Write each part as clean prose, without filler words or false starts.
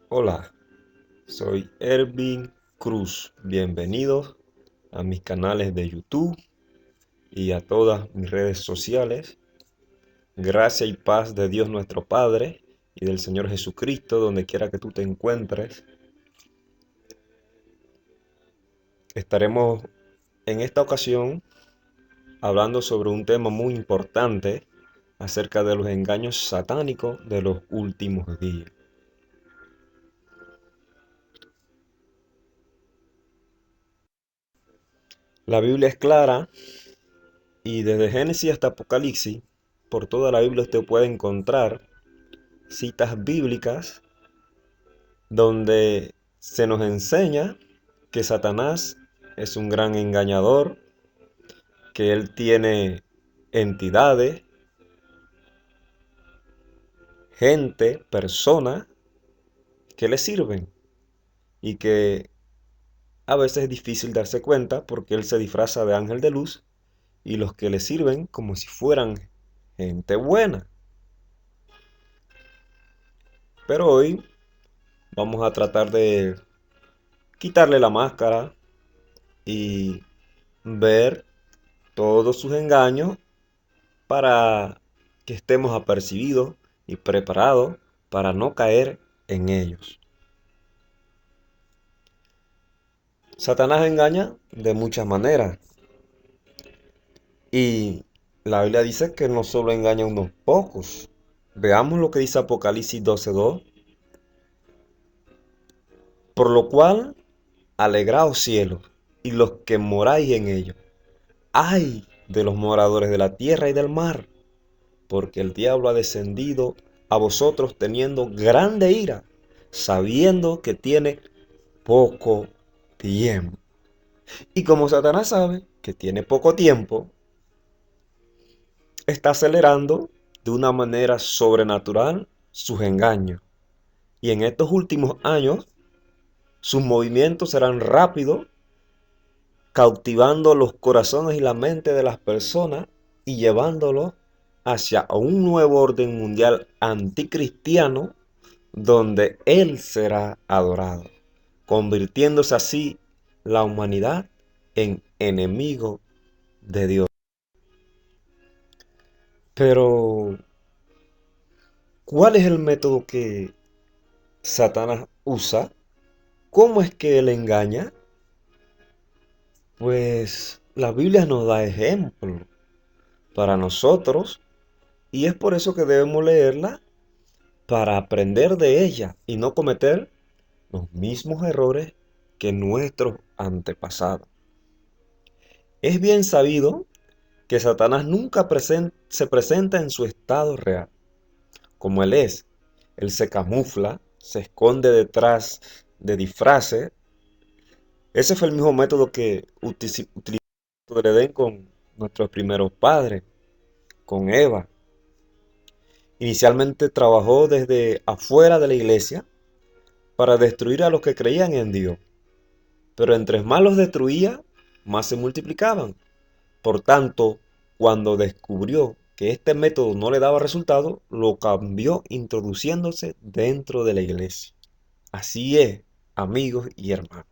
Hola, soy Ervin Cruz. Bienvenidos a mis canales de YouTube y a todas mis redes sociales. Gracia y paz de Dios nuestro Padre y del Señor Jesucristo, donde quiera que tú te encuentres. Estaremos en esta ocasión hablando sobre un tema muy importante acerca de los engaños satánicos de los últimos días. La Biblia es clara y desde Génesis hasta Apocalipsis, por toda la Biblia usted puede encontrar citas bíblicas donde se nos enseña que Satanás es un gran engañador, que él tiene entidades, gente, personas que le sirven y que a veces es difícil darse cuenta porque él se disfraza de ángel de luz y los que le sirven como si fueran gente buena. Pero hoy vamos a tratar de quitarle la máscara y ver todos sus engaños para que estemos apercibidos y preparados para no caer en ellos. Satanás engaña de muchas maneras y la Biblia dice que no solo engaña a unos pocos. Veamos lo que dice Apocalipsis 12:2. Por lo cual, alegraos cielos y los que moráis en ellos. ¡Ay de los moradores de la tierra y del mar! Porque el diablo ha descendido a vosotros teniendo grande ira, sabiendo que tiene poco tiempo. Y como Satanás sabe que tiene poco tiempo, está acelerando de una manera sobrenatural sus engaños. Y en estos últimos años, sus movimientos serán rápidos, cautivando los corazones y la mente de las personas y llevándolos hacia un nuevo orden mundial anticristiano donde Él será adorado, convirtiéndose así la humanidad en enemigo de Dios. Pero, ¿cuál es el método que Satanás usa? ¿Cómo es que él engaña? Pues la Biblia nos da ejemplo para nosotros y es por eso que debemos leerla para aprender de ella y no cometer los mismos errores que nuestros antepasados. Es bien sabido que Satanás nunca se presenta en su estado real. Como él es, él se camufla, se esconde detrás de disfraces. Ese fue el mismo método que utilizó el Edén con nuestros primeros padres, con Eva. Inicialmente trabajó desde afuera de la iglesia para destruir a los que creían en Dios. Pero entre más los destruía, más se multiplicaban. Por tanto, cuando descubrió que este método no le daba resultado, lo cambió introduciéndose dentro de la iglesia. Así es, amigos y hermanos.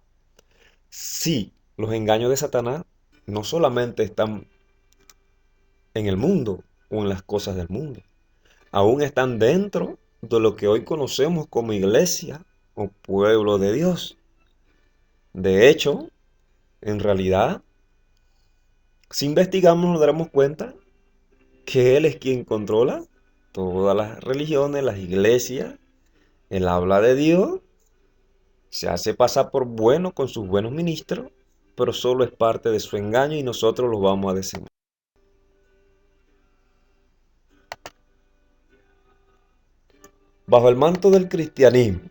Sí, los engaños de Satanás no solamente están en el mundo o en las cosas del mundo, aún están dentro de lo que hoy conocemos como iglesia o pueblo de Dios. De hecho, en realidad, si investigamos nos daremos cuenta que Él es quien controla todas las religiones, las iglesias. Él habla de Dios, se hace pasar por bueno con sus buenos ministros, pero solo es parte de su engaño y nosotros lo vamos a decir. Bajo el manto del cristianismo,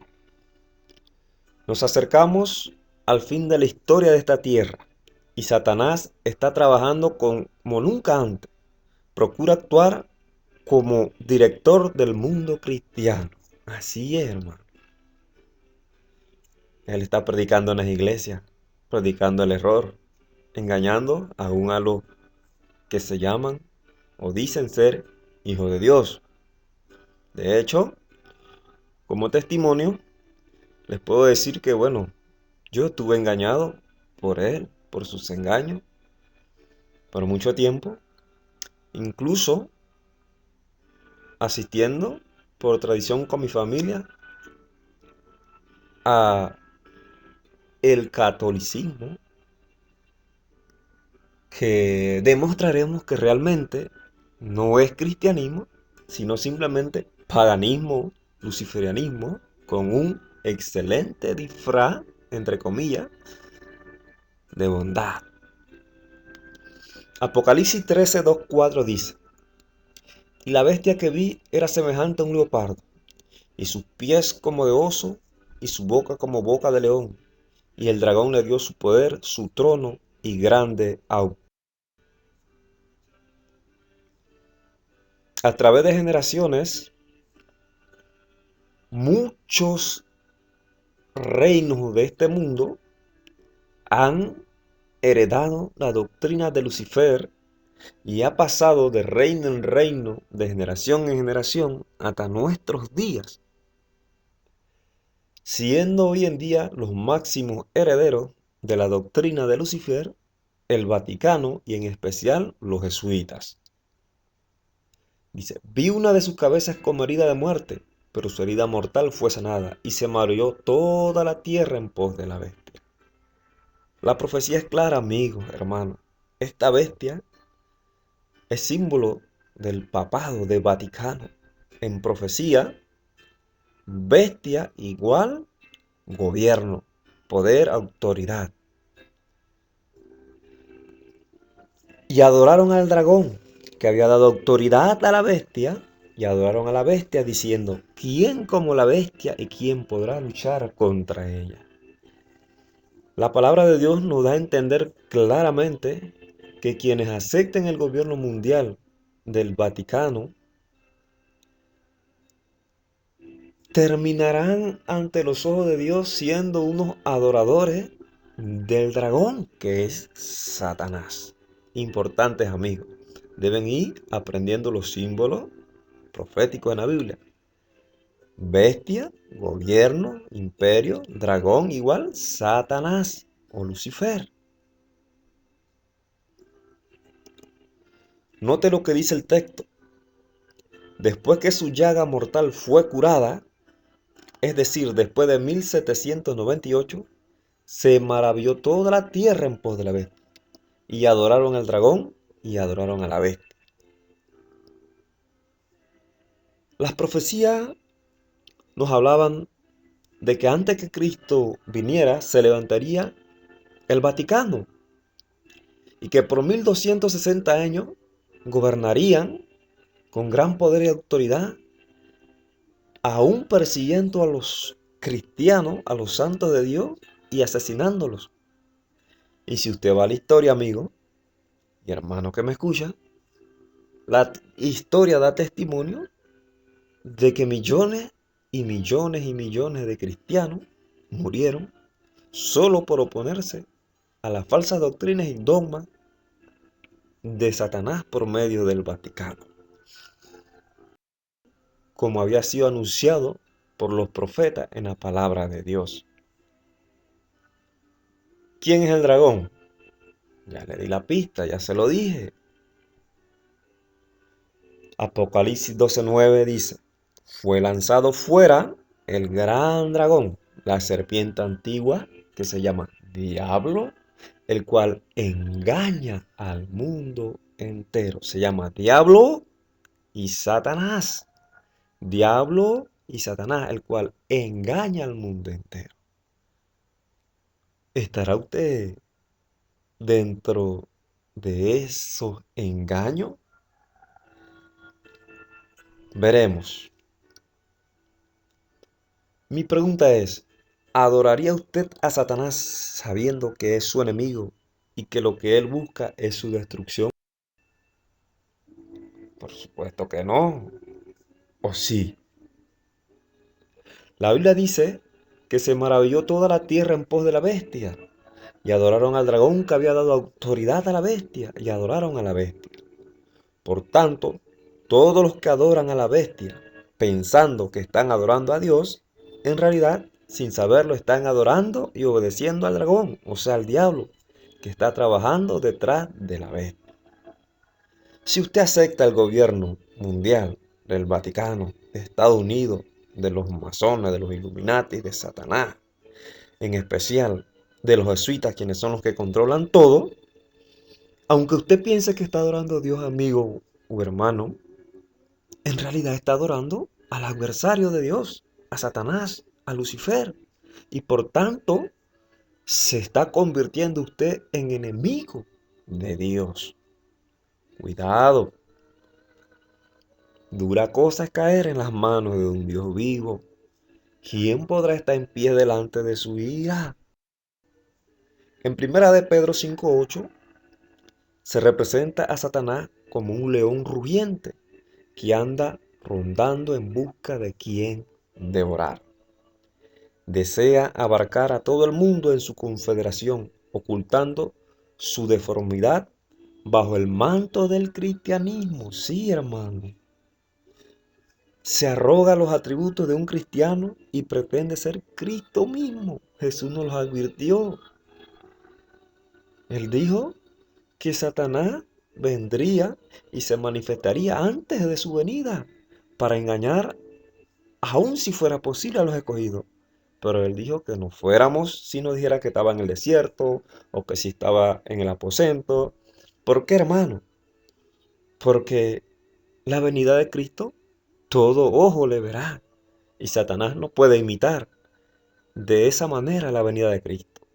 nos acercamos al fin de la historia de esta tierra y Satanás está trabajando como nunca antes. Procura actuar como director del mundo cristiano. Así es, hermano. Él está predicando en las iglesias, predicando el error, engañando aún a los que se llaman o dicen ser Hijo de Dios. De hecho, como testimonio, les puedo decir que, bueno, yo estuve engañado por él, por sus engaños, por mucho tiempo, incluso asistiendo por tradición con mi familia a el catolicismo, que demostraremos que realmente no es cristianismo, sino simplemente paganismo, luciferianismo, con un excelente disfraz, entre comillas, de bondad. Apocalipsis 13, 2, 4 dice: Y la bestia que vi era semejante a un leopardo, y sus pies como de oso, y su boca como boca de león. Y el dragón le dio su poder, su trono y grande autoridad. A través de generaciones, muchos reinos de este mundo han heredado la doctrina de Lucifer y ha pasado de reino en reino, de generación en generación, hasta nuestros días, siendo hoy en día los máximos herederos de la doctrina de Lucifer el Vaticano y en especial los jesuitas. Dice: vi una de sus cabezas como herida de muerte, pero su herida mortal fue sanada, y se mareó toda la tierra en pos de la bestia. La profecía es clara, amigos, hermanos. Esta bestia es símbolo del papado, del Vaticano. En profecía, bestia igual gobierno, poder, autoridad. Y adoraron al dragón, que había dado autoridad a la bestia, y adoraron a la bestia diciendo: ¿quién como la bestia y quién podrá luchar contra ella? La palabra de Dios nos da a entender claramente que quienes acepten el gobierno mundial del Vaticano terminarán ante los ojos de Dios siendo unos adoradores del dragón, que es Satanás. Importantes, amigos. Deben ir aprendiendo los símbolos proféticos en la Biblia. Bestia, gobierno, imperio, dragón igual Satanás o Lucifer. Note lo que dice el texto. Después que su llaga mortal fue curada, es decir, después de 1798, se maravilló toda la tierra en pos de la bestia, y adoraron al dragón y adoraron a la bestia. Las profecías nos hablaban de que antes que Cristo viniera se levantaría el Vaticano y que por 1260 años gobernarían con gran poder y autoridad, aún persiguiendo a los cristianos, a los santos de Dios y asesinándolos. Y si usted va a la historia, amigo y hermano que me escucha, la historia da testimonio de que millones y millones y millones de cristianos murieron solo por oponerse a las falsas doctrinas y dogmas de Satanás por medio del Vaticano, como había sido anunciado por los profetas en la palabra de Dios. ¿Quién es el dragón? Ya le di la pista, ya se lo dije. Apocalipsis 12:9 dice: fue lanzado fuera el gran dragón, la serpiente antigua, que se llama Diablo, el cual engaña al mundo entero. Se llama Diablo y Satanás. Diablo y Satanás, el cual engaña al mundo entero. ¿Estará usted dentro de esos engaños? Veremos. Mi pregunta es: ¿adoraría usted a Satanás sabiendo que es su enemigo y que lo que él busca es su destrucción? Por supuesto que no. ¿O sí? La Biblia dice que se maravilló toda la tierra en pos de la bestia, y adoraron al dragón que había dado autoridad a la bestia, y adoraron a la bestia. Por tanto, Todos los que adoran a la bestia, pensando que están adorando a Dios, en realidad, sin saberlo, están adorando y obedeciendo al dragón, o sea, al diablo, que está trabajando detrás de la bestia. Si usted acepta el gobierno mundial del Vaticano, de Estados Unidos, de los masones, de los Illuminati, de Satanás, en especial de los jesuitas, quienes son los que controlan todo, aunque usted piense que está adorando a Dios, amigo o hermano, en realidad está adorando al adversario de Dios, a Satanás, a Lucifer. Y por tanto, se está convirtiendo usted en enemigo de Dios. Cuidado. Dura cosa es caer en las manos de un Dios vivo. ¿Quién podrá estar en pie delante de su ira? En primera de Pedro 5:8 se representa a Satanás como un león rugiente que anda rondando en busca de quien devorar. Desea abarcar a todo el mundo en su confederación, ocultando su deformidad bajo el manto del cristianismo. Sí, hermano. Se arroga los atributos de un cristiano y pretende ser Cristo mismo. Jesús nos los advirtió. Él dijo que Satanás vendría y se manifestaría antes de su venida para engañar, aun si fuera posible, a los escogidos. Pero él dijo que no fuéramos si nos dijera que estaba en el desierto o que si estaba en el aposento. ¿Por qué, hermano? Porque la venida de Cristo, todo ojo le verá. Y Satanás no puede imitar de esa manera la venida de Cristo.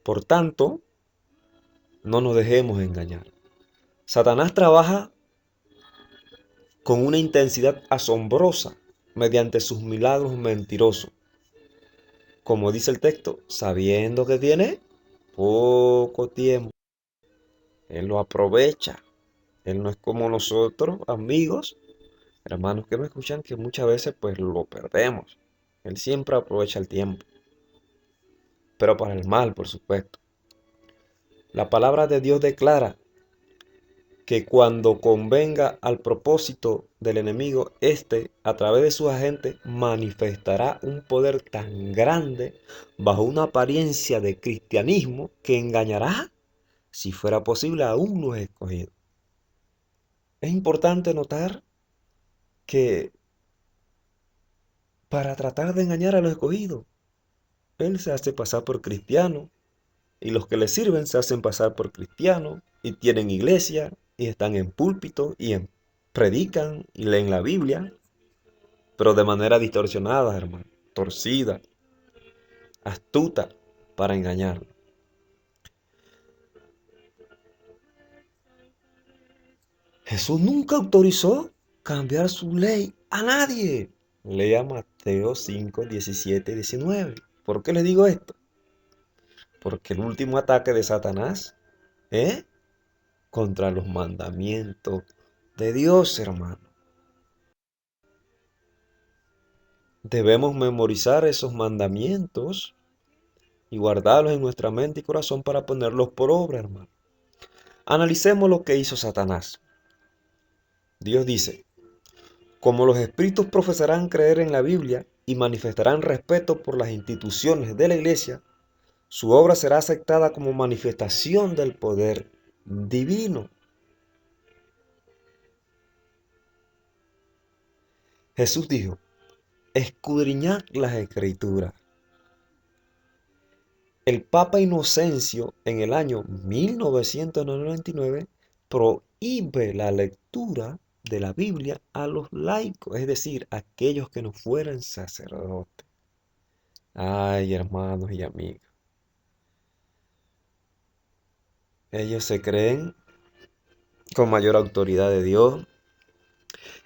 Por tanto, no nos dejemos engañar. Satanás trabaja con una intensidad asombrosa mediante sus milagros mentirosos. Como dice el texto, sabiendo que tiene poco tiempo, Él lo aprovecha. Él no es como nosotros, amigos, hermanos que me escuchan, que muchas veces pues lo perdemos. Él siempre aprovecha el tiempo, pero para el mal, por supuesto. La palabra de Dios declara que cuando convenga al propósito del enemigo, éste, a través de sus agentes, manifestará un poder tan grande bajo una apariencia de cristianismo que engañará, si fuera posible, aún los escogidos. Es importante notar que para tratar de engañar a los escogidos, él se hace pasar por cristiano y los que le sirven se hacen pasar por cristianos y tienen iglesia y están en púlpito y predican y leen la Biblia, pero de manera distorsionada, hermano, torcida, astuta para engañar. Jesús nunca autorizó cambiar su ley a nadie. Lea Mateo 5, 17 y 19. ¿Por qué les digo esto? Porque el último ataque de Satanás es contra los mandamientos de Dios, hermano. Debemos memorizar esos mandamientos y guardarlos en nuestra mente y corazón para ponerlos por obra, hermano. Analicemos lo que hizo Satanás. Dios dice, como los espíritus profesarán creer en la Biblia y manifestarán respeto por las instituciones de la iglesia, su obra será aceptada como manifestación del poder divino. Jesús dijo, escudriñad las escrituras. El Papa Inocencio en el año 1999 prohíbe la lectura de la Biblia a los laicos, es decir, aquellos que no fueran sacerdotes. Ay, hermanos y amigos, ellos se creen con mayor autoridad de Dios.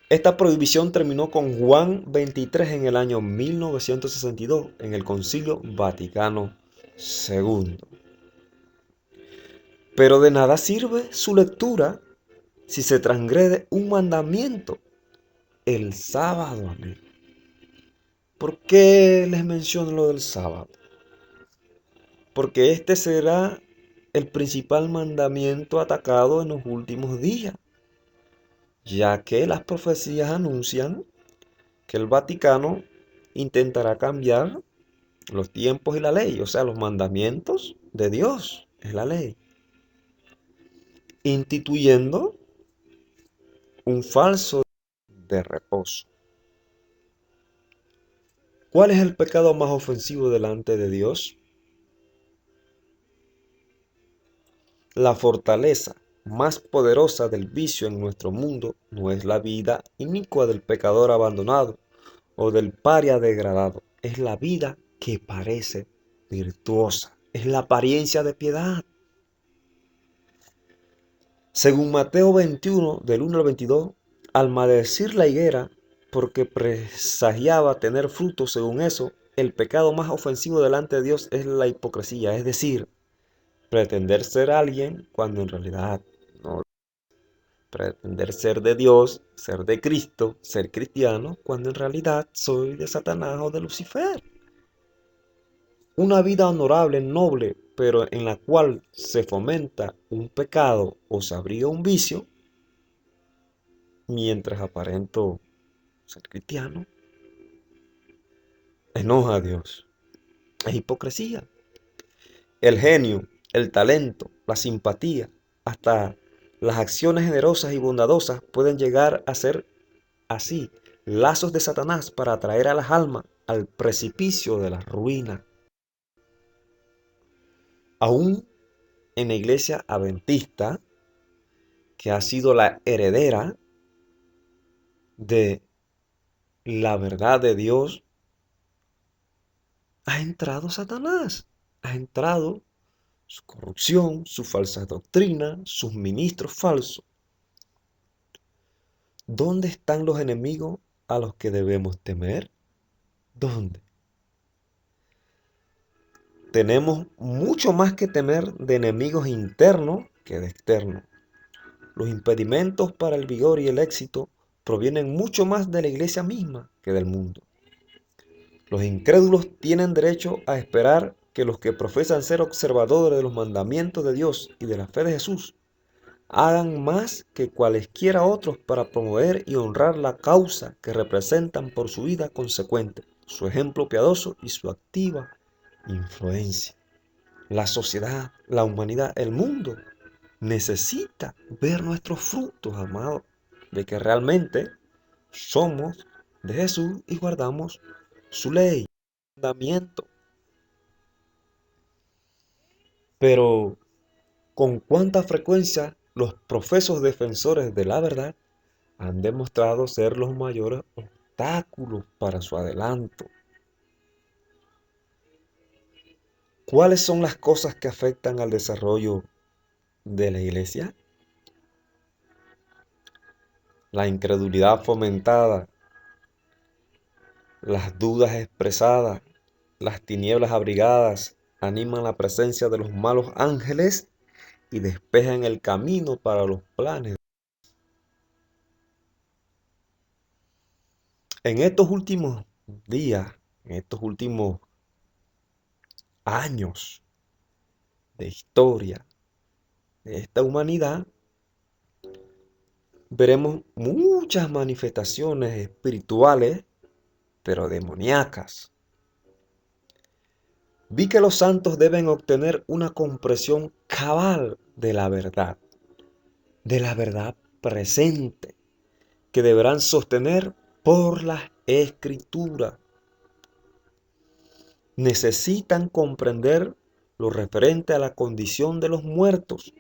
Esta prohibición terminó con Juan XXIII en el año 1962 en el Concilio Vaticano II. Pero de nada sirve su lectura si se transgrede un mandamiento, el sábado, amigo. ¿Por qué les menciono lo del sábado? Porque este será el principal mandamiento atacado en los últimos días. ya que las profecías anuncian que el Vaticano intentará cambiar los tiempos y la ley, o sea, los mandamientos de Dios, es la ley, instituyendo un falso de reposo. ¿Cuál es el pecado más ofensivo delante de Dios? La fortaleza más poderosa del vicio en nuestro mundo no es la vida inicua del pecador abandonado o del paria degradado, es la vida que parece virtuosa, es la apariencia de piedad. Según Mateo 21, del 1 al 22, al maldecir la higuera, porque presagiaba tener fruto según eso, el pecado más ofensivo delante de Dios es la hipocresía, es decir, pretender ser alguien cuando en realidad no. Pretender ser de Dios, ser de Cristo, ser cristiano, cuando en realidad soy de Satanás o de Lucifer. Una vida honorable, noble, pero en la cual se fomenta un pecado o se abriga un vicio, mientras aparento ser cristiano, enoja a Dios. Es hipocresía. El genio, el talento, la simpatía, hasta las acciones generosas y bondadosas pueden llegar a ser así lazos de Satanás para atraer a las almas al precipicio de la ruina. Aún en la iglesia adventista, que ha sido la heredera de la verdad de Dios, ha entrado Satanás, ha entrado su corrupción, su falsa doctrina, sus ministros falsos. ¿Dónde están los enemigos a los que debemos temer? ¿Dónde? Tenemos mucho más que temer de enemigos internos que de externos. Los impedimentos para el vigor y el éxito provienen mucho más de la iglesia misma que del mundo. Los incrédulos tienen derecho a esperar que los que profesan ser observadores de los mandamientos de Dios y de la fe de Jesús hagan más que cualesquiera otros para promover y honrar la causa que representan por su vida consecuente, su ejemplo piadoso y su activa influencia. La sociedad, la humanidad, el mundo necesita ver nuestros frutos, amados, de que realmente somos de Jesús y guardamos su ley, su mandamiento. Pero con cuánta frecuencia los profesos defensores de la verdad han demostrado ser los mayores obstáculos para su adelanto. ¿Cuáles son las cosas que afectan al desarrollo de la iglesia? La incredulidad fomentada, las dudas expresadas, las tinieblas abrigadas animan la presencia de los malos ángeles y despejan el camino para los planes. En estos últimos días, en estos últimos años de historia de esta humanidad, veremos muchas manifestaciones espirituales, pero demoníacas. Vi que los santos deben obtener una comprensión cabal de la verdad presente, que deberán sostener por las escrituras. Necesitan comprender lo referente a la condición de los muertos,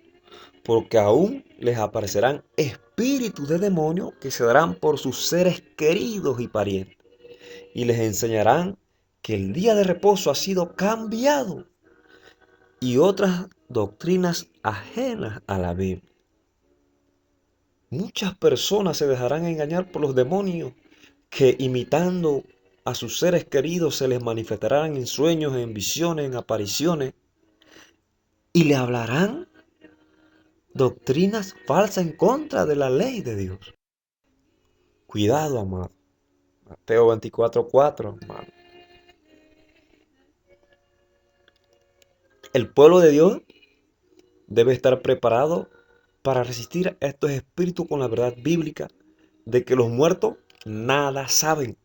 porque aún les aparecerán espíritus de demonios que se darán por sus seres queridos y parientes, y les enseñarán que el día de reposo ha sido cambiado y otras doctrinas ajenas a la Biblia. Muchas personas se dejarán engañar por los demonios que imitando a sus seres queridos se les manifestarán en sueños, en visiones, en apariciones y le hablarán doctrinas falsas en contra de la ley de Dios. Cuidado, amado. Mateo 24:4, amado. El pueblo de Dios debe estar preparado para resistir a estos espíritus con la verdad bíblica de que los muertos nada saben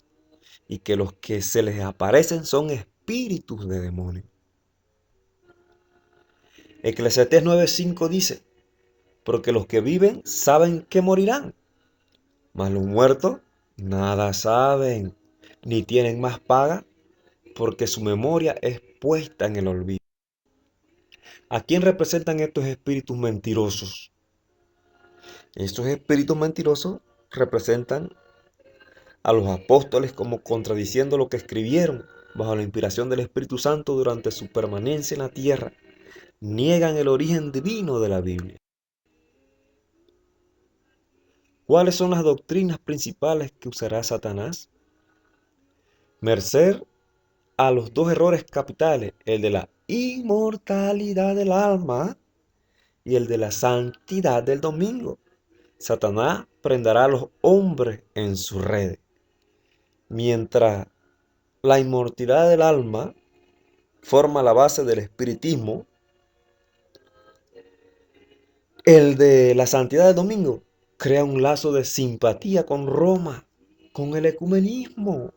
y que los que se les aparecen son espíritus de demonios. Eclesiastés 9:5 dice, porque los que viven saben que morirán, mas los muertos nada saben, ni tienen más paga, porque su memoria es puesta en el olvido. ¿A quién representan estos espíritus mentirosos? Estos espíritus mentirosos representan a los apóstoles como contradiciendo lo que escribieron bajo la inspiración del Espíritu Santo durante su permanencia en la tierra. Niegan el origen divino de la Biblia. ¿Cuáles son las doctrinas principales que usará Satanás? Merced a los dos errores capitales, el de la inmortalidad del alma y el de la santidad del domingo. Satanás prenderá a los hombres en sus redes. Mientras la inmortalidad del alma forma la base del espiritismo, el de la santidad del domingo crea un lazo de simpatía con Roma, con el ecumenismo.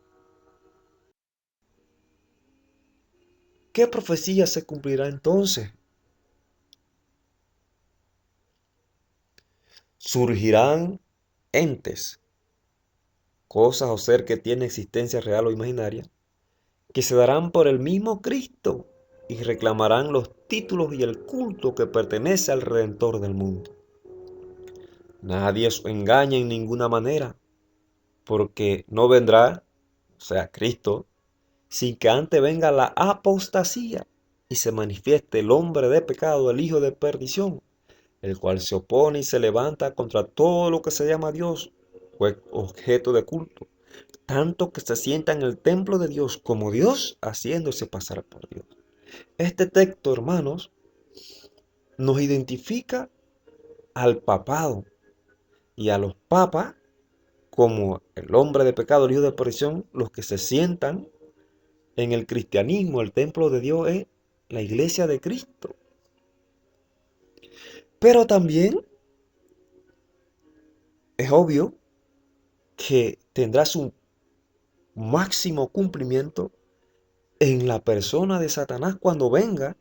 ¿Qué profecía se cumplirá entonces? Surgirán entes, cosas o ser que tiene existencia real o imaginaria, que se darán por el mismo Cristo y reclamarán los títulos y el culto que pertenece al Redentor del mundo. Nadie os engaña en ninguna manera, porque no vendrá, o sea, Cristo, sin que antes venga la apostasía y se manifieste el hombre de pecado, el hijo de perdición, el cual se opone y se levanta contra todo lo que se llama Dios o objeto de culto, tanto que se sienta en el templo de Dios como Dios, haciéndose pasar por Dios. Este texto, hermanos, nos identifica al papado y a los papas como el hombre de pecado, el hijo de perdición, los que se sientan en el cristianismo. El templo de Dios es la iglesia de Cristo. Pero también es obvio que tendrá su máximo cumplimiento en la persona de Satanás cuando venga,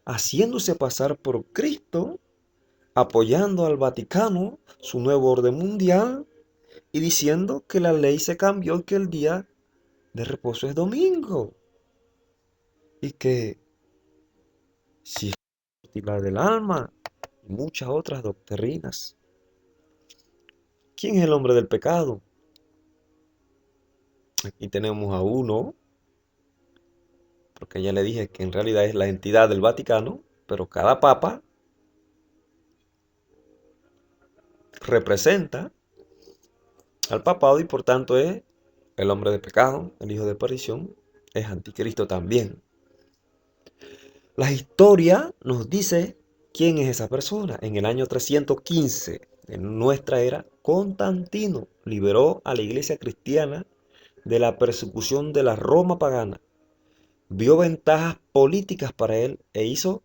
haciéndose pasar por Cristo, apoyando al Vaticano, su nuevo orden mundial, y diciendo que la ley se cambió y que el día de reposo es domingo. Y que si es la del alma y muchas otras doctrinas. ¿Quién es el hombre del pecado? Aquí tenemos a uno, porque ya le dije que en realidad es la entidad del Vaticano, pero cada papa representa al papado y por tanto es el hombre de pecado, el hijo de perdición, es anticristo también. La historia nos dice quién es esa persona. En el año 315 de nuestra era, Constantino liberó a la iglesia cristiana de la persecución de la Roma pagana. Vio ventajas políticas para él e hizo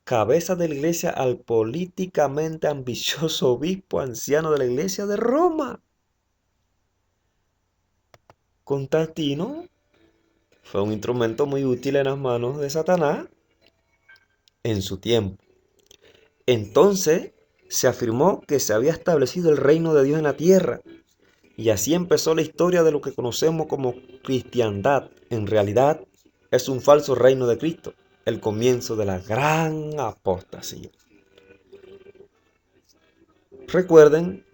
cabeza de la iglesia al políticamente ambicioso obispo anciano de la iglesia de Roma. Constantino fue un instrumento muy útil en las manos de Satanás en su tiempo. Entonces se afirmó que se había establecido el reino de Dios en la tierra, y así empezó la historia de lo que conocemos como cristiandad. En realidad es un falso reino de Cristo, el comienzo de la gran apostasía. Recuerden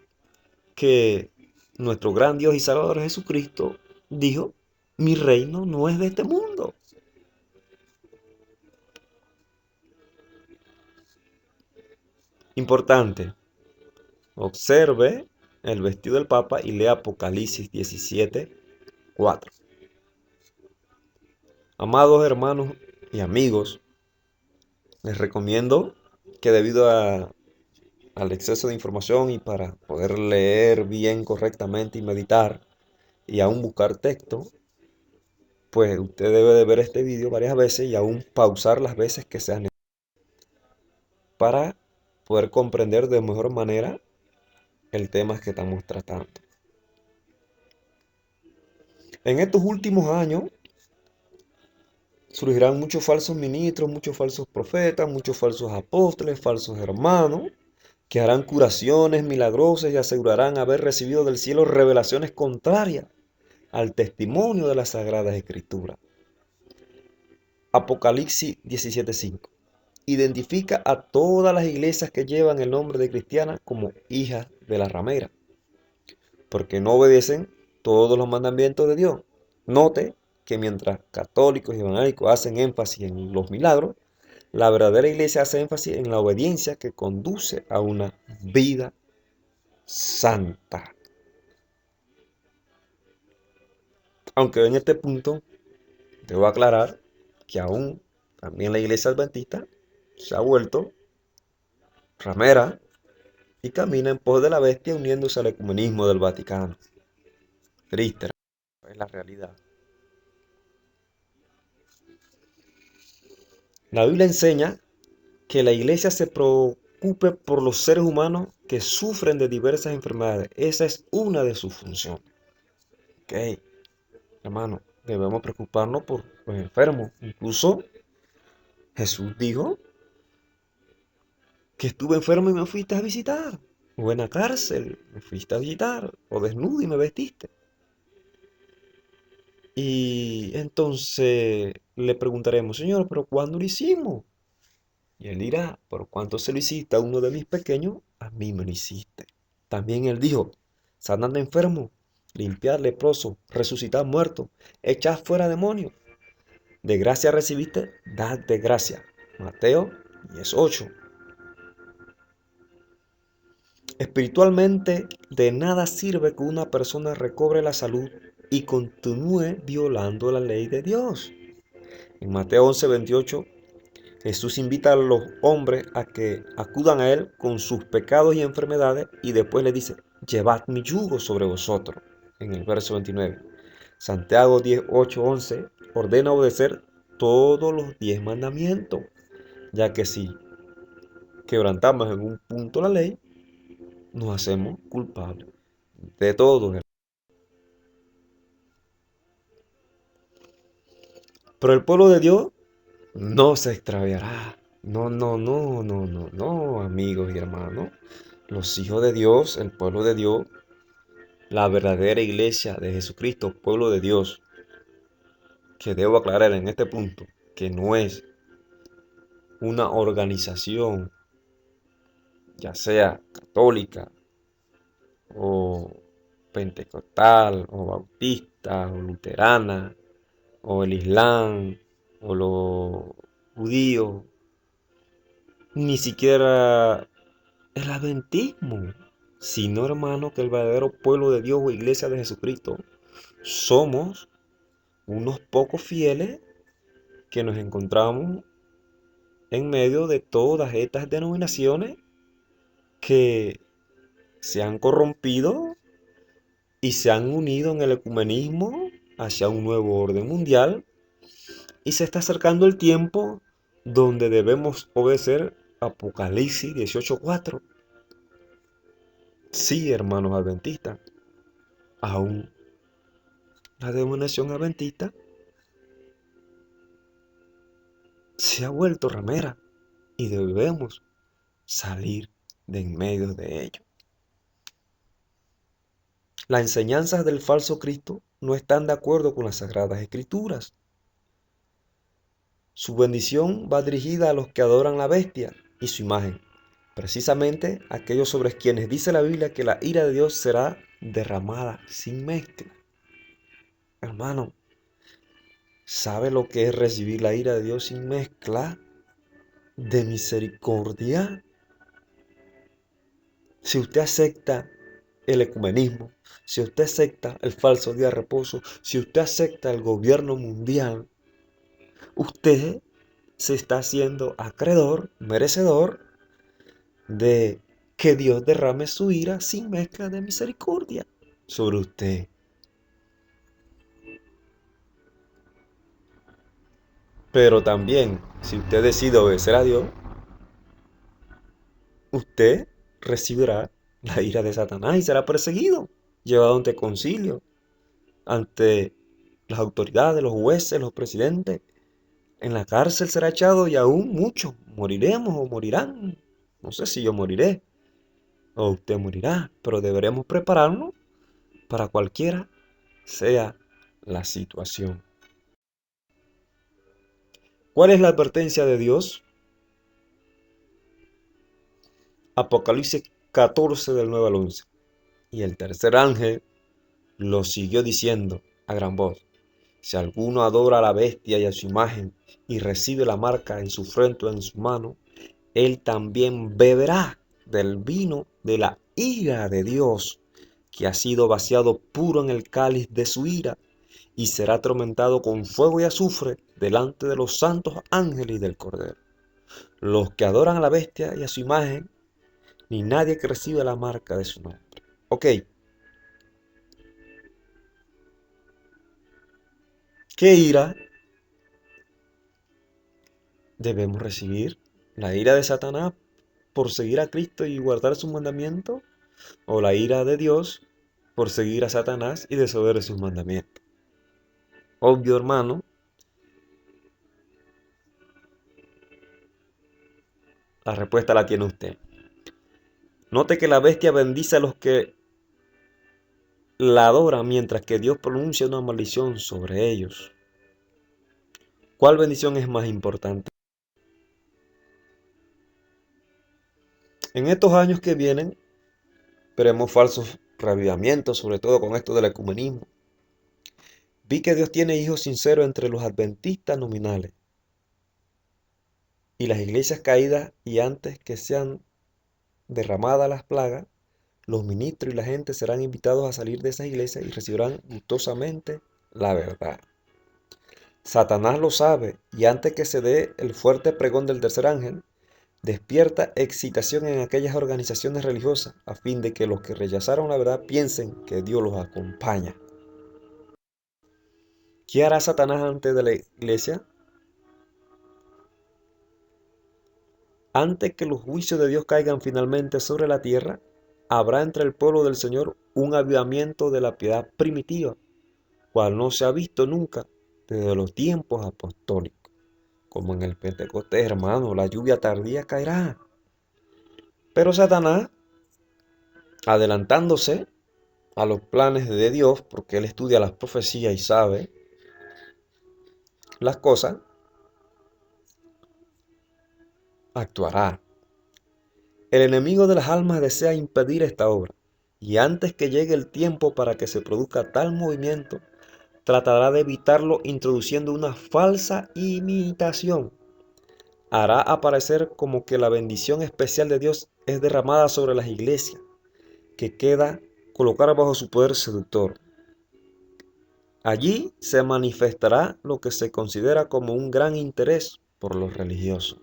que nuestro gran Dios y Salvador Jesucristo dijo, mi reino no es de este mundo. Importante, observe el vestido del Papa y lea Apocalipsis 17:4. Amados hermanos y amigos, les recomiendo que debido al exceso de información y para poder leer bien correctamente y meditar y aún buscar texto, pues usted debe de ver este video varias veces y aún pausar las veces que sean necesarias para poder comprender de mejor manera el tema que estamos tratando. En estos últimos años surgirán muchos falsos ministros, muchos falsos profetas, muchos falsos apóstoles, falsos hermanos, que harán curaciones milagrosas y asegurarán haber recibido del cielo revelaciones contrarias al testimonio de las Sagradas Escrituras. Apocalipsis 17:5 identifica a todas las iglesias que llevan el nombre de cristiana como hijas de la ramera, porque no obedecen todos los mandamientos de Dios. Note que mientras católicos y evangélicos hacen énfasis en los milagros, la verdadera iglesia hace énfasis en la obediencia que conduce a una vida santa. Aunque en este punto debo aclarar que aún también la iglesia adventista se ha vuelto ramera y camina en pos de la bestia uniéndose al ecumenismo del Vaticano. Triste, es la realidad. La Biblia enseña que la iglesia se preocupe por los seres humanos que sufren de diversas enfermedades. Esa es una de sus funciones. Ok, hermano, debemos preocuparnos por los enfermos. Incluso Jesús dijo que estuve enfermo y me fuiste a visitar. O en la cárcel, me fuiste a visitar. O desnudo y me vestiste. Y entonces le preguntaremos, Señor, ¿pero cuándo lo hicimos? Y él dirá, por cuanto se lo hiciste a uno de mis pequeños, a mí me lo hiciste. También él dijo, sanad enfermo, limpiad leproso, resucitad muerto, echad fuera demonios. De gracia recibiste, dad de gracia. Mateo 18. Espiritualmente, de nada sirve que una persona recobre la salud y continúe violando la ley de Dios. En Mateo 11:28, Jesús invita a los hombres a que acudan a Él con sus pecados y enfermedades y después le dice, llevad mi yugo sobre vosotros, en el verso 29. Santiago 10:8-11 ordena obedecer todos los 10 mandamientos, ya que si quebrantamos en un punto la ley, nos hacemos culpables de todo. Pero el pueblo de Dios no se extraviará. No, no, no, no, no, no, amigos y hermanos. Los hijos de Dios, el pueblo de Dios, la verdadera iglesia de Jesucristo, pueblo de Dios, que debo aclarar en este punto, que no es una organización, ya sea católica o pentecostal o bautista o luterana o el Islam o los judíos, ni siquiera el adventismo, sino hermano que el verdadero pueblo de Dios o iglesia de Jesucristo somos unos pocos fieles que nos encontramos en medio de todas estas denominaciones que se han corrompido y se han unido en el ecumenismo hacia un nuevo orden mundial y se está acercando el tiempo donde debemos obedecer Apocalipsis 18:4. Sí, hermanos adventistas, aún la denominación adventista se ha vuelto ramera y debemos salir de en medio de ello. Las enseñanzas del falso Cristo no están de acuerdo con las Sagradas Escrituras. Su bendición va dirigida a los que adoran la bestia y su imagen, precisamente aquellos sobre quienes dice la Biblia que la ira de Dios será derramada sin mezcla. Hermano, ¿sabe lo que es recibir la ira de Dios sin mezcla de misericordia? Si usted acepta el ecumenismo, si usted acepta el falso día de reposo, si usted acepta el gobierno mundial, usted se está haciendo acreedor, merecedor de que Dios derrame su ira sin mezcla de misericordia sobre usted. Pero también, si usted decide obedecer a Dios, usted recibirá la ira de Satanás y será perseguido, llevado ante concilio, ante las autoridades, los jueces, los presidentes. En la cárcel será echado y aún muchos moriremos o morirán. No sé si yo moriré o usted morirá, pero deberemos prepararnos para cualquiera sea la situación. ¿Cuál es la advertencia de Dios? Apocalipsis 14 del 9 al 11. Y el tercer ángel lo siguió diciendo a gran voz: si alguno adora a la bestia y a su imagen y recibe la marca en su frente o en su mano, él también beberá del vino de la ira de Dios, que ha sido vaciado puro en el cáliz de su ira, y será atormentado con fuego y azufre delante de los santos ángeles y del Cordero. Los que adoran a la bestia y a su imagen, ni nadie que recibe la marca de su nombre. Ok, ¿qué ira debemos recibir? ¿La ira de Satanás por seguir a Cristo y guardar sus mandamientos? ¿O la ira de Dios por seguir a Satanás y desobedecer sus mandamientos? Obvio, hermano, la respuesta la tiene usted. Note que la bestia bendice a los que la adoran, mientras que Dios pronuncia una maldición sobre ellos. ¿Cuál bendición es más importante? En estos años que vienen, veremos falsos reavivamientos, sobre todo con esto del ecumenismo. Vi que Dios tiene hijos sinceros entre los adventistas nominales y las iglesias caídas, y antes que sean derramadas las plagas, los ministros y la gente serán invitados a salir de esas iglesias y recibirán gustosamente la verdad. Satanás lo sabe, y antes que se dé el fuerte pregón del tercer ángel, despierta excitación en aquellas organizaciones religiosas a fin de que los que rechazaron la verdad piensen que Dios los acompaña. ¿Qué hará Satanás antes de la iglesia? Antes que los juicios de Dios caigan finalmente sobre la tierra, habrá entre el pueblo del Señor un avivamiento de la piedad primitiva, cual no se ha visto nunca desde los tiempos apostólicos. Como en el Pentecostés, hermano, la lluvia tardía caerá. Pero Satanás, adelantándose a los planes de Dios, porque él estudia las profecías y sabe las cosas, actuará. El enemigo de las almas desea impedir esta obra, y antes que llegue el tiempo para que se produzca tal movimiento, tratará de evitarlo introduciendo una falsa imitación. Hará aparecer como que la bendición especial de Dios es derramada sobre las iglesias, que queda colocada bajo su poder seductor. Allí se manifestará lo que se considera como un gran interés por los religiosos.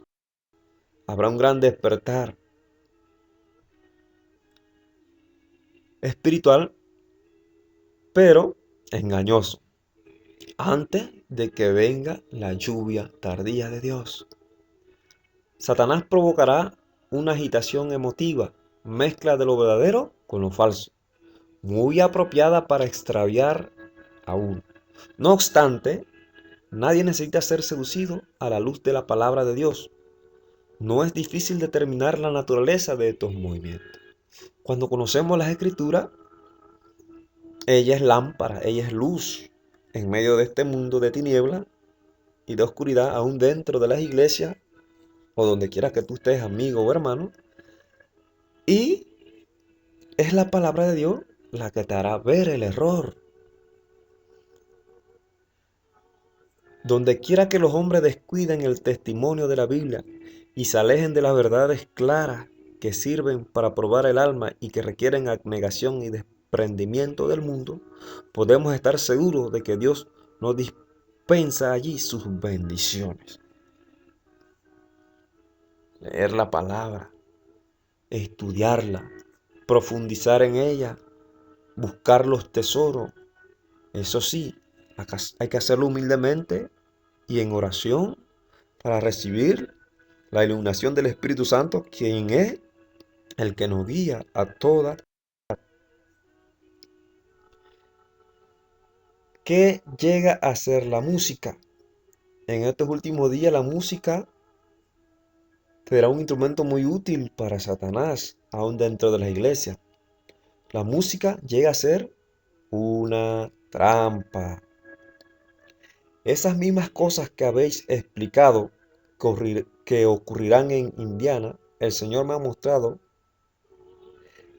Habrá un gran despertar espiritual, pero engañoso, antes de que venga la lluvia tardía de Dios. Satanás provocará una agitación emotiva, mezcla de lo verdadero con lo falso, muy apropiada para extraviar a uno. No obstante, nadie necesita ser seducido a la luz de la palabra de Dios. No es difícil determinar la naturaleza de estos movimientos. Cuando conocemos las Escrituras, ella es lámpara, ella es luz en medio de este mundo de tiniebla y de oscuridad, aún dentro de las iglesias o donde quiera que tú estés, amigo o hermano. Y es la palabra de Dios la que te hará ver el error. Donde quiera que los hombres descuiden el testimonio de la Biblia y se alejen de las verdades claras que sirven para probar el alma y que requieren abnegación y desprendimiento del mundo, podemos estar seguros de que Dios nos dispensa allí sus bendiciones. Leer la palabra, estudiarla, profundizar en ella, buscar los tesoros. Eso sí, hay que hacerlo humildemente y en oración para recibir la iluminación del Espíritu Santo, quien es el que nos guía a toda. ¿Qué llega a ser la música? En estos últimos días la música será un instrumento muy útil para Satanás, aún dentro de la iglesia. La música llega a ser una trampa. Esas mismas cosas que habéis explicado que ocurrirán en Indiana, el Señor me ha mostrado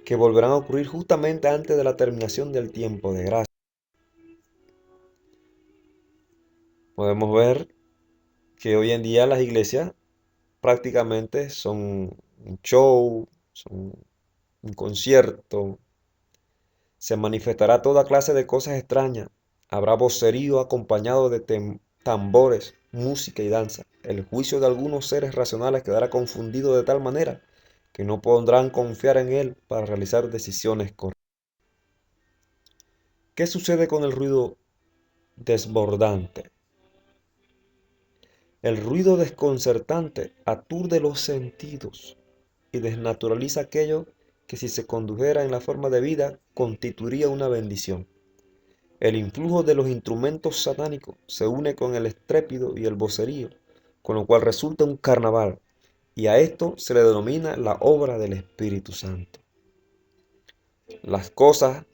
que volverán a ocurrir justamente antes de la terminación del tiempo de gracia. Podemos ver que hoy en día las iglesias prácticamente son un show, son un concierto. Se manifestará toda clase de cosas extrañas. Habrá vocerío acompañado de tambores, música y danza. El juicio de algunos seres racionales quedará confundido de tal manera que no podrán confiar en él para realizar decisiones correctas. ¿Qué sucede con el ruido desbordante? El ruido desconcertante aturde los sentidos y desnaturaliza aquello que si se condujera en la forma de vida constituiría una bendición. El influjo de los instrumentos satánicos se une con el estrépito y el vocerío, con lo cual resulta un carnaval, y a esto se le denomina la obra del Espíritu Santo. Las cosas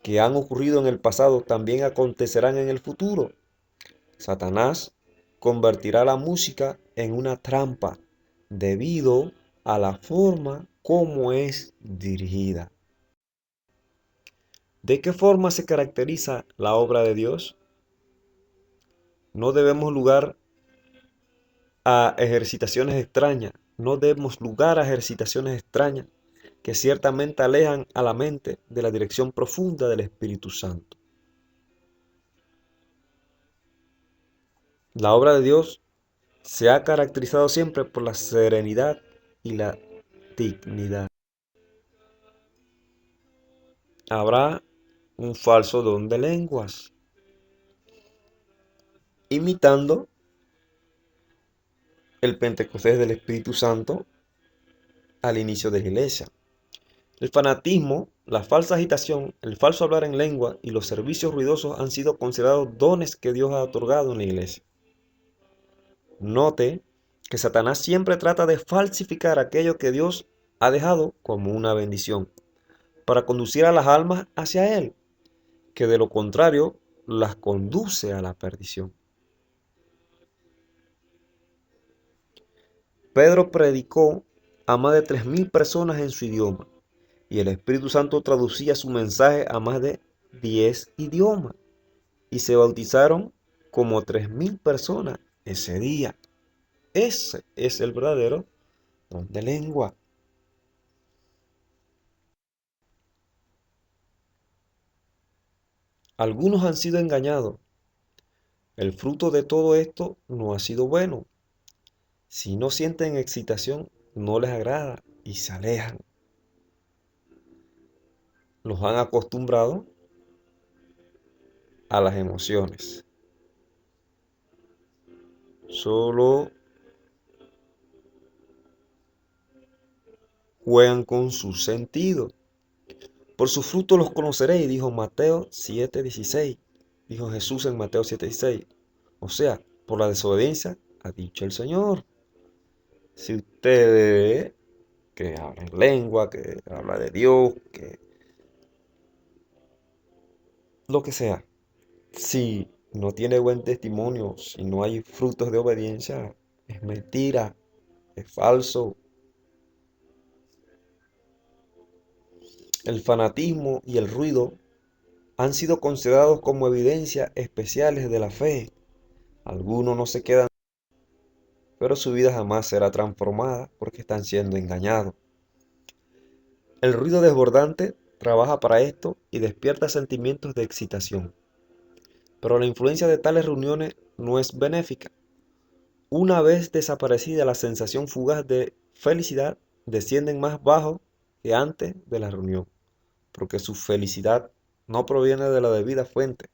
que han ocurrido en el pasado también acontecerán en el futuro. Satanás convertirá la música en una trampa debido a la forma como es dirigida. ¿De qué forma se caracteriza la obra de Dios? No debemos lugar a ejercitaciones extrañas, no demos lugar a ejercitaciones extrañas que ciertamente alejan a la mente de la dirección profunda del Espíritu Santo. La obra de Dios se ha caracterizado siempre por la serenidad y la dignidad. Habrá un falso don de lenguas, imitando el Pentecostés del Espíritu Santo al inicio de la iglesia. El fanatismo, la falsa agitación, el falso hablar en lengua y los servicios ruidosos han sido considerados dones que Dios ha otorgado en la iglesia. Note que Satanás siempre trata de falsificar aquello que Dios ha dejado como una bendición, para conducir a las almas hacia Él, que de lo contrario las conduce a la perdición. Pedro predicó a más de 3.000 personas en su idioma, y el Espíritu Santo traducía su mensaje a más de 10 idiomas, y se bautizaron como 3.000 personas ese día. Ese es el verdadero don de lengua. Algunos han sido engañados. El fruto de todo esto no ha sido bueno. Si no sienten excitación, no les agrada y se alejan. Los han acostumbrado a las emociones. Solo juegan con sus sentidos. Por sus frutos los conoceréis, dijo Mateo 7:16. Dijo Jesús en Mateo 7:16. O sea, por la desobediencia ha dicho el Señor. Si usted ve que habla en lengua, que habla de Dios, que lo que sea, si no tiene buen testimonio, si no hay frutos de obediencia, es mentira, es falso. El fanatismo y el ruido han sido considerados como evidencias especiales de la fe. Algunos no se quedan, pero su vida jamás será transformada porque están siendo engañados. El ruido desbordante trabaja para esto y despierta sentimientos de excitación. Pero la influencia de tales reuniones no es benéfica. Una vez desaparecida la sensación fugaz de felicidad, descienden más bajo que antes de la reunión, porque su felicidad no proviene de la debida fuente,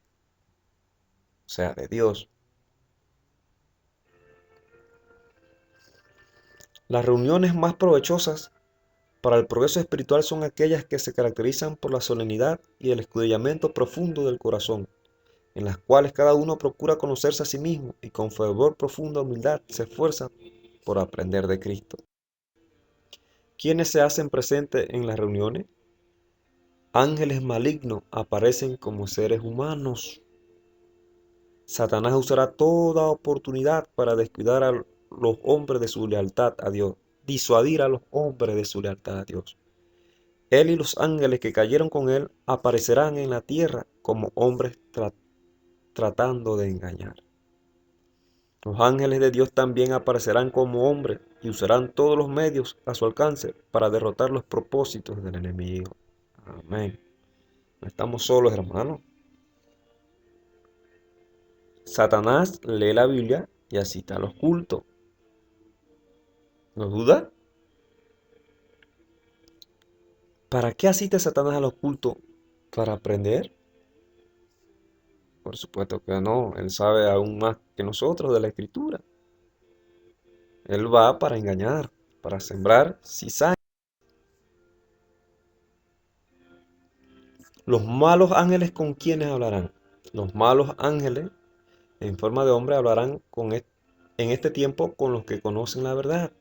o sea, de Dios. Las reuniones más provechosas para el progreso espiritual son aquellas que se caracterizan por la solemnidad y el escudriñamiento profundo del corazón, en las cuales cada uno procura conocerse a sí mismo y con fervor profunda humildad se esfuerza por aprender de Cristo. ¿Quiénes se hacen presentes en las reuniones? Ángeles malignos aparecen como seres humanos. Satanás usará toda oportunidad para descuidar a los hombres de su lealtad a Dios, disuadir a los hombres de su lealtad a Dios. Él y los ángeles que cayeron con él aparecerán en la tierra como hombres tratando de engañar. Los ángeles de Dios también aparecerán como hombres y usarán todos los medios a su alcance para derrotar los propósitos del enemigo. Amén. No estamos solos, hermanos. Satanás lee la Biblia y asiste a los cultos. ¿No duda? ¿Para qué asiste Satanás a los cultos? ¿Para aprender? Por supuesto que no. Él sabe aún más que nosotros de la Escritura. Él va para engañar, para sembrar cizaña. Los malos ángeles, ¿con quiénes hablarán? Los malos ángeles en forma de hombre hablarán en este tiempo con los que conocen la verdad.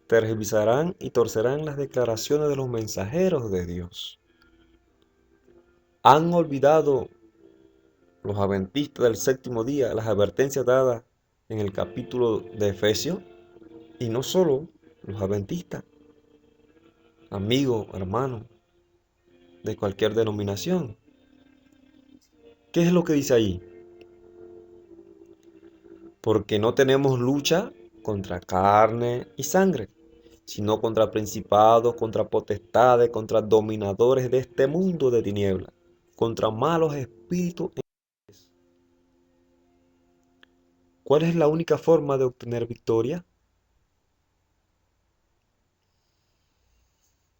Tergiversarán y torcerán las declaraciones de los mensajeros de Dios. ¿Han olvidado los adventistas del séptimo día las advertencias dadas en el capítulo de Efesios? Y no solo los adventistas, amigos, hermanos, de cualquier denominación. ¿Qué es lo que dice ahí? Porque no tenemos lucha contra carne y sangre, sino contra principados, contra potestades, contra dominadores de este mundo de tinieblas, contra malos espíritus. ¿Cuál es la única forma de obtener victoria?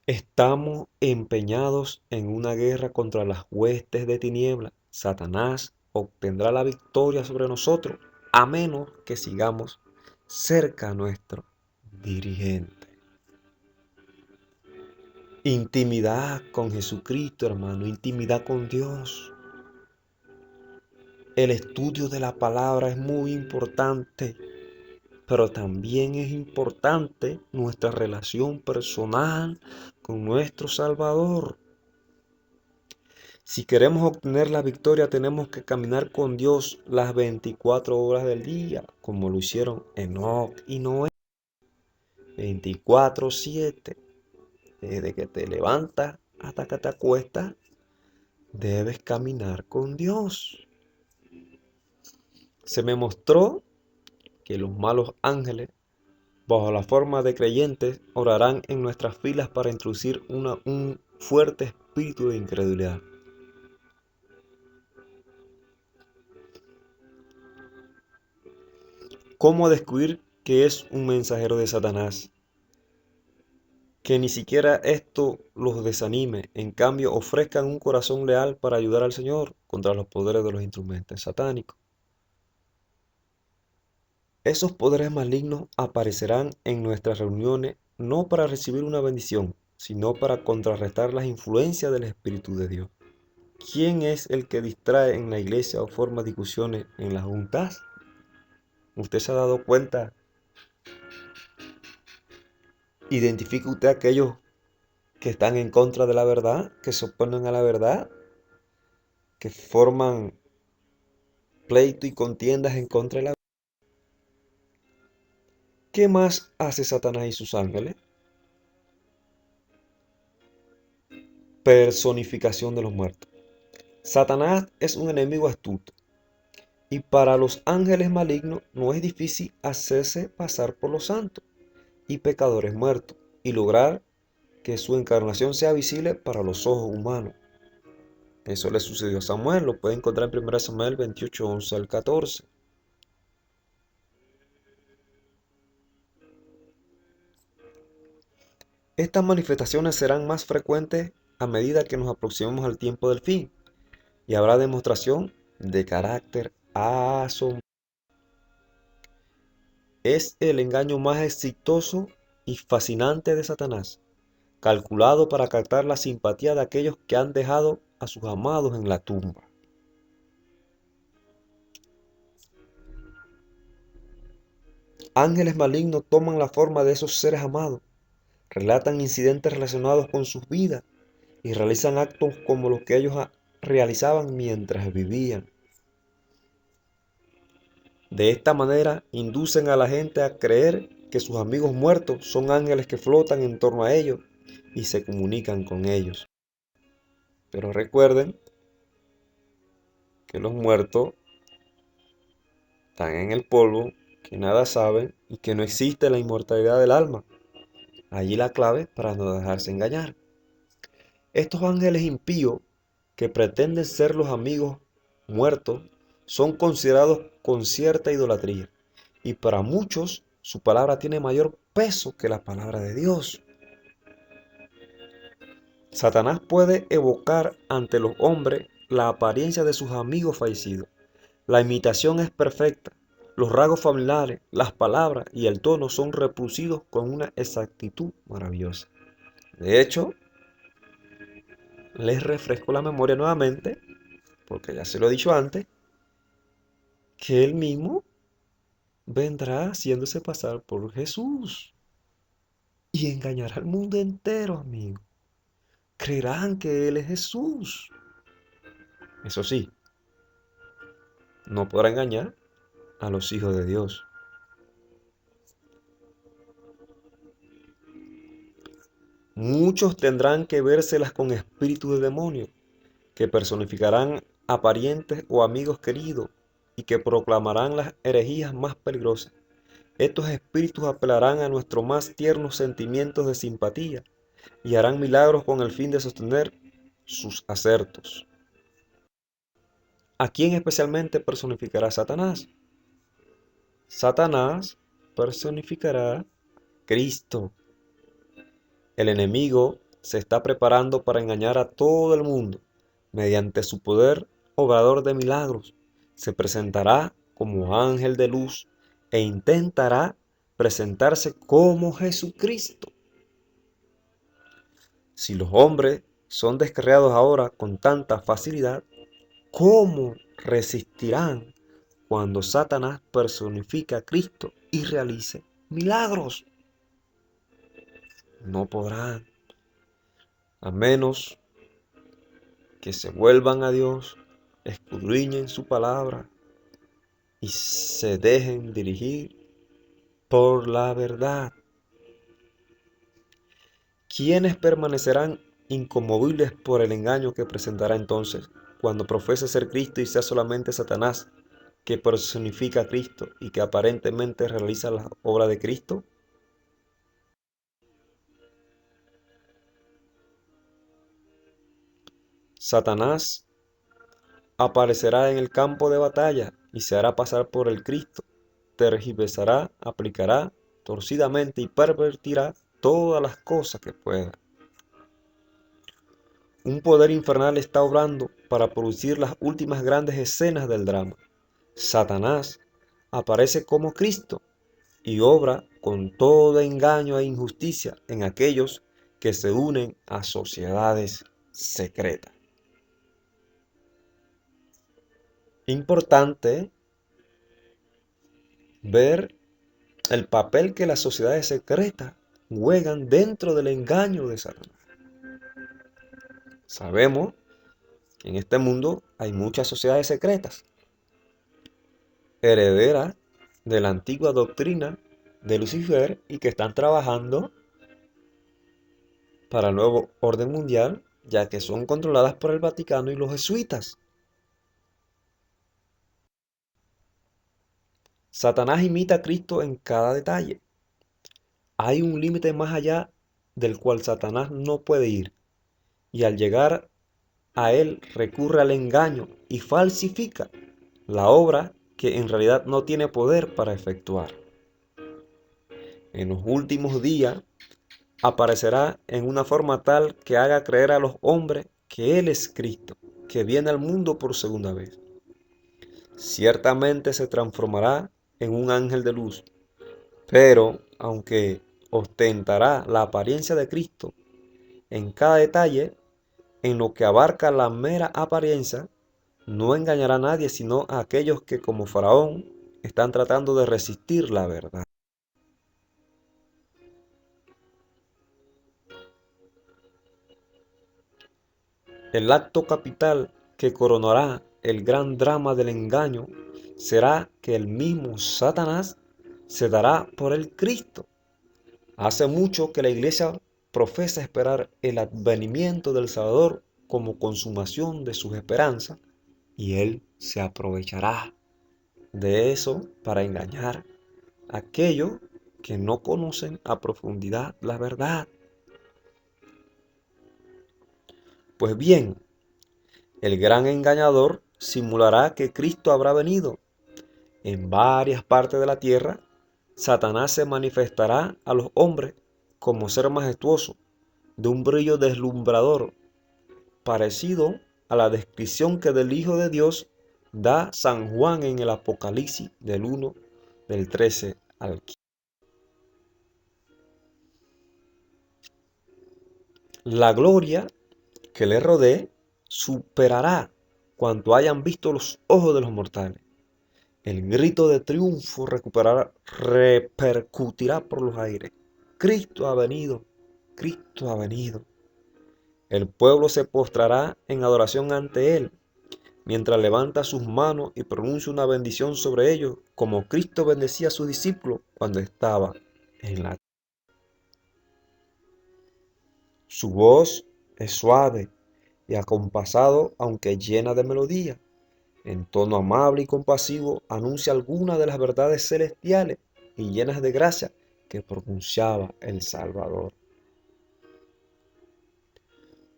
Estamos empeñados en una guerra contra las huestes de tinieblas. Satanás obtendrá la victoria sobre nosotros a menos que sigamos cerca a nuestro dirigente. Intimidad con Jesucristo, hermano, intimidad con Dios. El estudio de la palabra es muy importante, pero también es importante nuestra relación personal con nuestro Salvador. Si queremos obtener la victoria, tenemos que caminar con Dios las 24 horas del día, como lo hicieron Enoc y Noé. 24/7. Desde que te levantas hasta que te acuestas, debes caminar con Dios. Se me mostró que los malos ángeles, bajo la forma de creyentes, orarán en nuestras filas para introducir un fuerte espíritu de incredulidad. ¿Cómo descubrir que es un mensajero de Satanás? Que ni siquiera esto los desanime, en cambio ofrezcan un corazón leal para ayudar al Señor contra los poderes de los instrumentos satánicos. Esos poderes malignos aparecerán en nuestras reuniones no para recibir una bendición, sino para contrarrestar las influencias del Espíritu de Dios. ¿Quién es el que distrae en la iglesia o forma discusiones en las juntas? ¿Usted se ha dado cuenta? ¿Identifica usted a aquellos que están en contra de la verdad, que se oponen a la verdad, que forman pleito y contiendas en contra de la verdad? ¿Qué más hace Satanás y sus ángeles? Personificación de los muertos. Satanás es un enemigo astuto y para los ángeles malignos no es difícil hacerse pasar por los santos y pecadores muertos y lograr que su encarnación sea visible para los ojos humanos. Eso le sucedió a Samuel, lo puede encontrar en 1 Samuel 28, 11 al 14. Estas manifestaciones serán más frecuentes a medida que nos aproximemos al tiempo del fin y habrá demostración de carácter asombroso. Es el engaño más exitoso y fascinante de Satanás. calculado para captar la simpatía de aquellos que han dejado a sus amados en la tumba. Ángeles malignos toman la forma de esos seres amados, relatan incidentes relacionados con sus vidas y realizan actos como los que ellos realizaban mientras vivían. De esta manera inducen a la gente a creer que sus amigos muertos son ángeles que flotan en torno a ellos y se comunican con ellos. Pero recuerden que los muertos están en el polvo, que nada saben y que no existe la inmortalidad del alma. Allí la clave para no dejarse engañar. Estos ángeles impíos que pretenden ser los amigos muertos son considerados con cierta idolatría y para muchos su palabra tiene mayor peso que la palabra de Dios. Satanás puede evocar ante los hombres la apariencia de sus amigos fallecidos. La imitación es perfecta. Los rasgos familiares, las palabras y el tono son reproducidos con una exactitud maravillosa. De hecho, les refresco la memoria nuevamente, porque ya se lo he dicho antes, que él mismo vendrá haciéndose pasar por Jesús y engañará al mundo entero, amigo. Creerán que él es Jesús. Eso sí, no podrá engañar a los hijos de Dios. Muchos tendrán que vérselas con espíritus de demonios, que personificarán a parientes o amigos queridos y que proclamarán las herejías más peligrosas. Estos espíritus apelarán a nuestros más tiernos sentimientos de simpatía y harán milagros con el fin de sostener sus acertos. ¿A quién especialmente personificará Satanás? Satanás personificará a Cristo. El enemigo se está preparando para engañar a todo el mundo. Mediante su poder obrador de milagros, se presentará como ángel de luz e intentará presentarse como Jesucristo. Si los hombres son descarriados ahora con tanta facilidad, ¿cómo resistirán cuando Satanás personifica a Cristo y realice milagros? No podrán, a menos que se vuelvan a Dios, escudriñen su palabra y se dejen dirigir por la verdad. ¿Quiénes permanecerán inconmovibles por el engaño que presentará entonces, cuando profese ser Cristo y sea solamente Satanás, que personifica a Cristo y que aparentemente realiza la obra de Cristo? Satanás aparecerá en el campo de batalla y se hará pasar por el Cristo, tergiversará, aplicará torcidamente y pervertirá todas las cosas que pueda. Un poder infernal está obrando para producir las últimas grandes escenas del drama. Satanás aparece como Cristo y obra con todo engaño e injusticia en aquellos que se unen a sociedades secretas. Importante ver el papel que las sociedades secretas juegan dentro del engaño de Satanás. Sabemos que en este mundo hay muchas sociedades secretas, herederas de la antigua doctrina de Lucifer y que están trabajando para el nuevo orden mundial, ya que son controladas por el Vaticano y los jesuitas. Satanás imita a Cristo en cada detalle. Hay un límite más allá del cual Satanás no puede ir, y al llegar a él recurre al engaño y falsifica la obra que en realidad no tiene poder para efectuar. En los últimos días aparecerá en una forma tal que haga creer a los hombres que Él es Cristo, que viene al mundo por segunda vez. Ciertamente se transformará en un ángel de luz, pero aunque ostentará la apariencia de Cristo, en cada detalle, en lo que abarca la mera apariencia, no engañará a nadie sino a aquellos que, como Faraón, están tratando de resistir la verdad. El acto capital que coronará el gran drama del engaño será que el mismo Satanás se dará por el Cristo. Hace mucho que la Iglesia profesa esperar el advenimiento del Salvador como consumación de sus esperanzas, y Él se aprovechará de eso para engañar a aquellos que no conocen a profundidad la verdad. Pues bien, el gran engañador simulará que Cristo habrá venido. En varias partes de la tierra, Satanás se manifestará a los hombres como ser majestuoso, de un brillo deslumbrador, parecido a la descripción que del Hijo de Dios da San Juan en el Apocalipsis del 1, del 13 al 15. La gloria que le rodee superará cuanto hayan visto los ojos de los mortales. El grito de triunfo repercutirá por los aires. Cristo ha venido, Cristo ha venido. El pueblo se postrará en adoración ante Él, mientras levanta sus manos y pronuncia una bendición sobre ellos, como Cristo bendecía a sus discípulos cuando estaba en la tierra. Su voz es suave y acompasado, aunque llena de melodía. En tono amable y compasivo anuncia algunas de las verdades celestiales y llenas de gracia que pronunciaba el Salvador.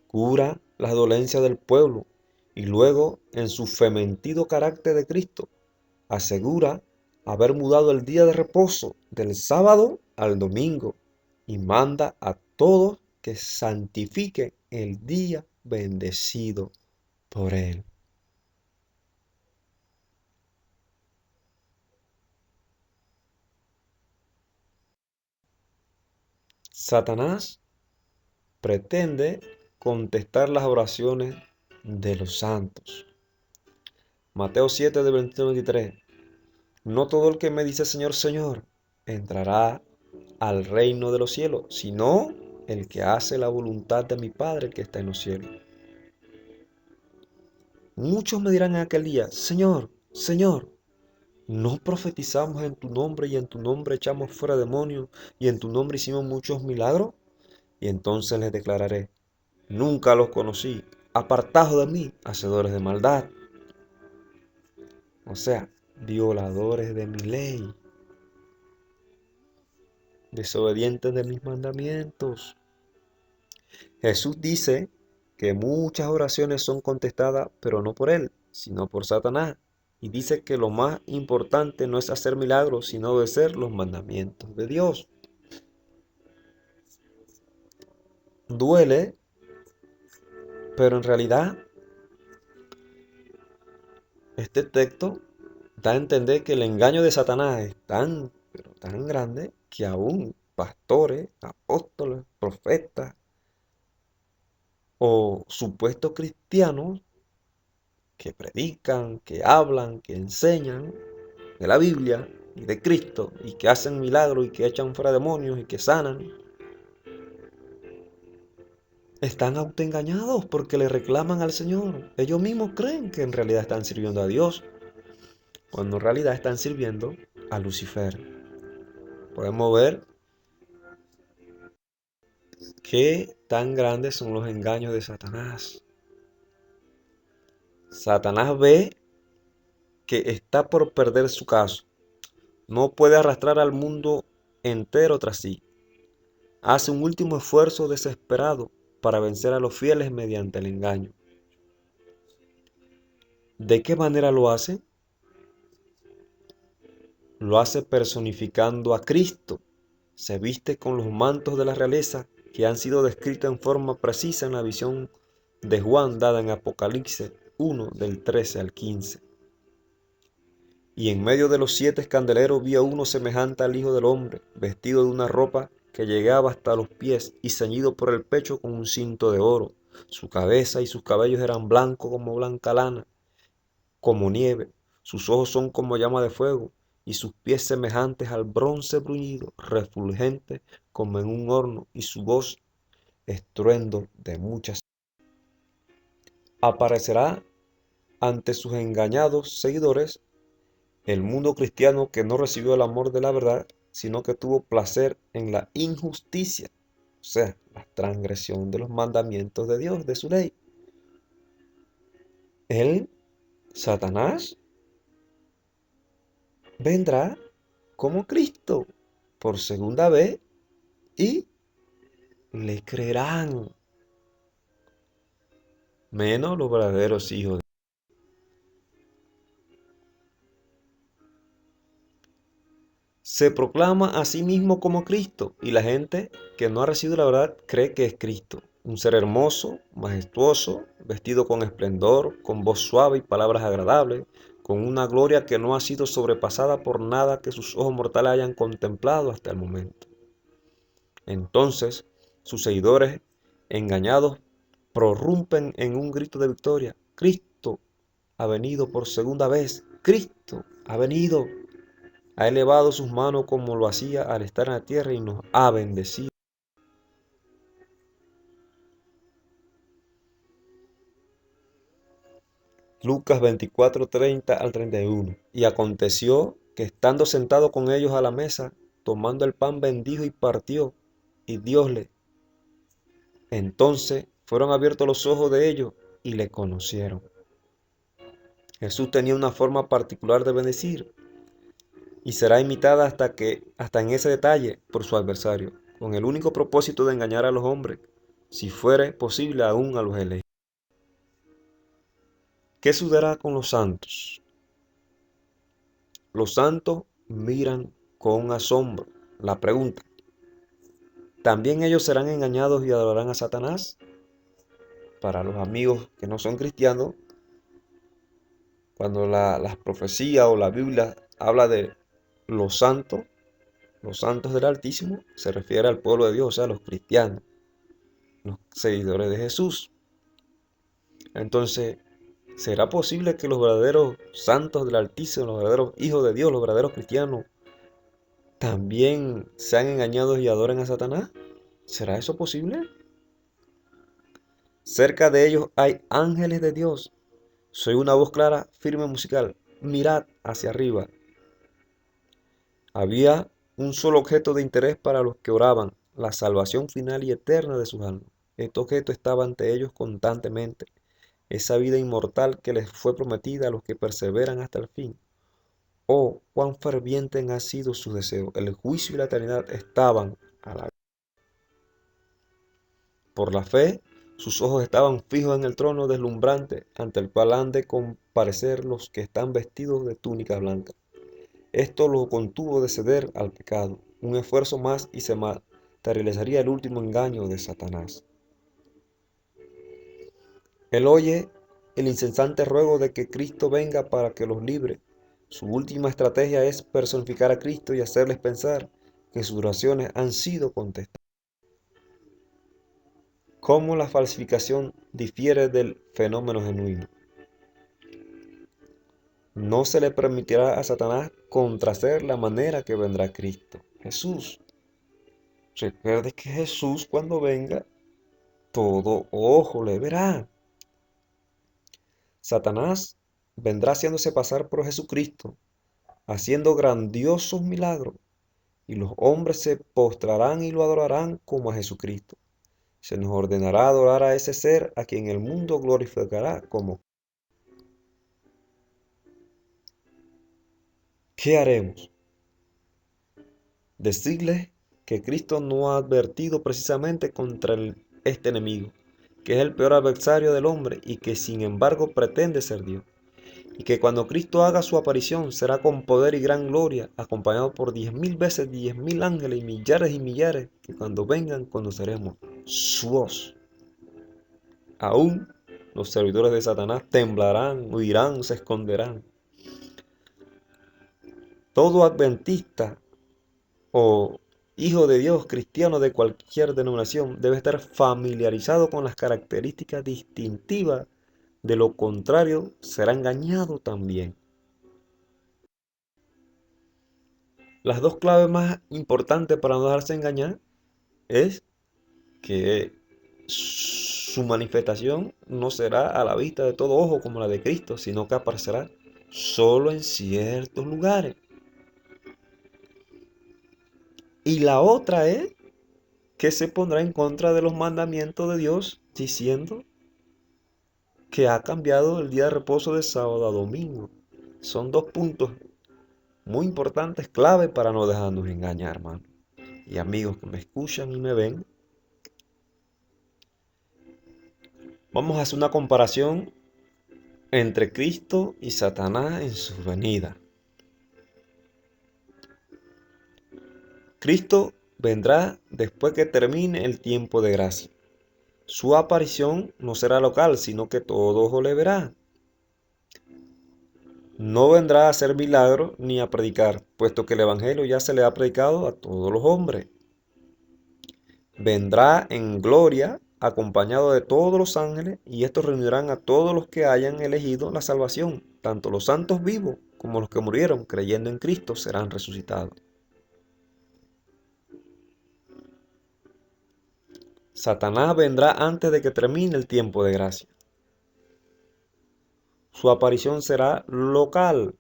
Cura las dolencias del pueblo y luego, en su fementido carácter de Cristo, asegura haber mudado el día de reposo del sábado al domingo y manda a todos que santifiquen el día bendecido por Él. Satanás pretende contestar las oraciones de los santos. Mateo 7, de 21 al 23. No todo el que me dice Señor, Señor, entrará al reino de los cielos, sino el que hace la voluntad de mi Padre que está en los cielos. Muchos me dirán en aquel día, Señor, Señor, ¿no profetizamos en tu nombre y en tu nombre echamos fuera demonios y en tu nombre hicimos muchos milagros? Y entonces les declararé, nunca los conocí, apartados de mí, hacedores de maldad. O sea, violadores de mi ley, desobedientes de mis mandamientos. Jesús dice que muchas oraciones son contestadas, pero no por Él, sino por Satanás. Y dice que lo más importante no es hacer milagros, sino obedecer los mandamientos de Dios. Duele, pero en realidad este texto da a entender que el engaño de Satanás es tan, pero tan grande que aún pastores, apóstoles, profetas o supuestos cristianos que predican, que hablan, que enseñan de la Biblia y de Cristo y que hacen milagros y que echan fuera demonios y que sanan, están autoengañados porque le reclaman al Señor. Ellos mismos creen que en realidad están sirviendo a Dios, cuando en realidad están sirviendo a Lucifer. Podemos ver qué tan grandes son los engaños de Satanás. Satanás ve que está por perder su caso. No puede arrastrar al mundo entero tras sí. Hace un último esfuerzo desesperado para vencer a los fieles mediante el engaño. ¿De qué manera lo hace? Lo hace personificando a Cristo. Se viste con los mantos de la realeza que han sido descritos en forma precisa en la visión de Juan dada en Apocalipsis 1 del 13 al 15. Y en medio de los 7 candeleros vi a uno semejante al Hijo del Hombre, vestido de una ropa que llegaba hasta los pies y ceñido por el pecho con un cinto de oro. Su cabeza y sus cabellos eran blancos como blanca lana, como nieve. Sus ojos son como llama de fuego y sus pies semejantes al bronce bruñido, refulgente como en un horno, y su voz estruendo de muchas. Aparecerá ante sus engañados seguidores el mundo cristiano que no recibió el amor de la verdad, sino que tuvo placer en la injusticia, o sea, la transgresión de los mandamientos de Dios, de su ley. Él, Satanás, vendrá como Cristo por segunda vez y le creerán, menos los verdaderos hijos. Se proclama a sí mismo como Cristo y la gente que no ha recibido la verdad cree que es Cristo, un ser hermoso, majestuoso, vestido con esplendor, con voz suave y palabras agradables, con una gloria que no ha sido sobrepasada por nada que sus ojos mortales hayan contemplado hasta el momento. Entonces, sus seguidores, engañados, prorrumpen en un grito de victoria: Cristo ha venido por segunda vez, Cristo ha venido. Ha elevado sus manos como lo hacía al estar en la tierra y nos ha bendecido. Lucas 24:30 al 31. Y aconteció que estando sentado con ellos a la mesa, tomando el pan bendijo y partió, y diosle. Entonces fueron abiertos los ojos de ellos y le conocieron. Jesús tenía una forma particular de bendecir y será imitada hasta en ese detalle por su adversario, con el único propósito de engañar a los hombres, si fuere posible aún a los elegidos. ¿Qué sucederá con los santos? Los santos miran con asombro. La pregunta: ¿también ellos serán engañados y adorarán a Satanás? Para los amigos que no son cristianos, cuando las profecías o la Biblia habla de los santos del Altísimo, se refiere al pueblo de Dios, o sea, los cristianos, los seguidores de Jesús. Entonces, ¿será posible que los verdaderos santos del Altísimo, los verdaderos hijos de Dios, los verdaderos cristianos, también sean engañados y adoren a Satanás? ¿Será eso posible? Cerca de ellos hay ángeles de Dios. Soy una voz clara, firme musical. Mirad hacia arriba. Había un solo objeto de interés para los que oraban: la salvación final y eterna de sus almas. Este objeto estaba ante ellos constantemente, esa vida inmortal que les fue prometida a los que perseveran hasta el fin. Oh, cuán ferviente han sido sus deseos. El juicio y la eternidad estaban a la. Por la fe, sus ojos estaban fijos en el trono deslumbrante, ante el cual han de comparecer los que están vestidos de túnica blanca. Esto lo contuvo de ceder al pecado. Un esfuerzo más y se materializaría el último engaño de Satanás. Él oye el incesante ruego de que Cristo venga para que los libre. Su última estrategia es personificar a Cristo y hacerles pensar que sus oraciones han sido contestadas. ¿Cómo la falsificación difiere del fenómeno genuino? No se le permitirá a Satanás contrahacer la manera que vendrá Cristo, Jesús. Recuerde que Jesús, cuando venga, todo ojo le verá. Satanás vendrá haciéndose pasar por Jesucristo, haciendo grandiosos milagros, y los hombres se postrarán y lo adorarán como a Jesucristo. Se nos ordenará adorar a ese ser a quien el mundo glorificará como. ¿Qué haremos? Decirles que Cristo no ha advertido precisamente contra este enemigo, que es el peor adversario del hombre y que sin embargo pretende ser Dios, y que cuando Cristo haga su aparición será con poder y gran gloria, acompañado por 10.000 veces 10.000 ángeles y millares, que cuando vengan conoceremos su voz. Aún los servidores de Satanás temblarán, huirán, se esconderán. Todo adventista o hijo de Dios, cristiano de cualquier denominación, debe estar familiarizado con las características distintivas. De lo contrario, será engañado también. Las dos claves más importantes para no dejarse engañar es que su manifestación no será a la vista de todo ojo como la de Cristo, sino que aparecerá solo en ciertos lugares. Y la otra es que se pondrá en contra de los mandamientos de Dios, diciendo que ha cambiado el día de reposo de sábado a domingo. Son dos puntos muy importantes, clave para no dejarnos engañar, hermano. Y amigos que me escuchan y me ven, vamos a hacer una comparación entre Cristo y Satanás en su venida. Cristo vendrá después que termine el tiempo de gracia. Su aparición no será local, sino que todo ojo le verá. No vendrá a hacer milagros ni a predicar, puesto que el Evangelio ya se le ha predicado a todos los hombres. Vendrá en gloria, acompañado de todos los ángeles, y estos reunirán a todos los que hayan elegido la salvación. Tanto los santos vivos como los que murieron creyendo en Cristo serán resucitados. Satanás vendrá antes de que termine el tiempo de gracia. Su aparición será local.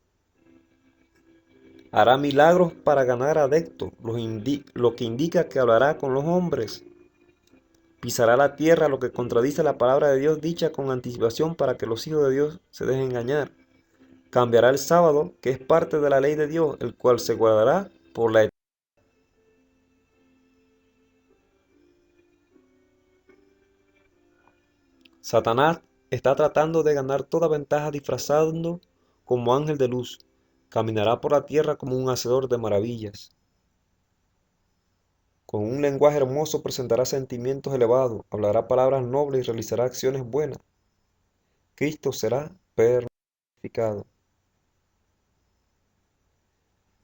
Hará milagros para ganar adeptos, lo que indica que hablará con los hombres. Pisará la tierra, lo que contradice la palabra de Dios dicha con anticipación para que los hijos de Dios se dejen engañar. Cambiará el sábado, que es parte de la ley de Dios, el cual se guardará por la eternidad. Satanás está tratando de ganar toda ventaja disfrazando como ángel de luz. Caminará por la tierra como un hacedor de maravillas. Con un lenguaje hermoso presentará sentimientos elevados, hablará palabras nobles y realizará acciones buenas. Cristo será personificado.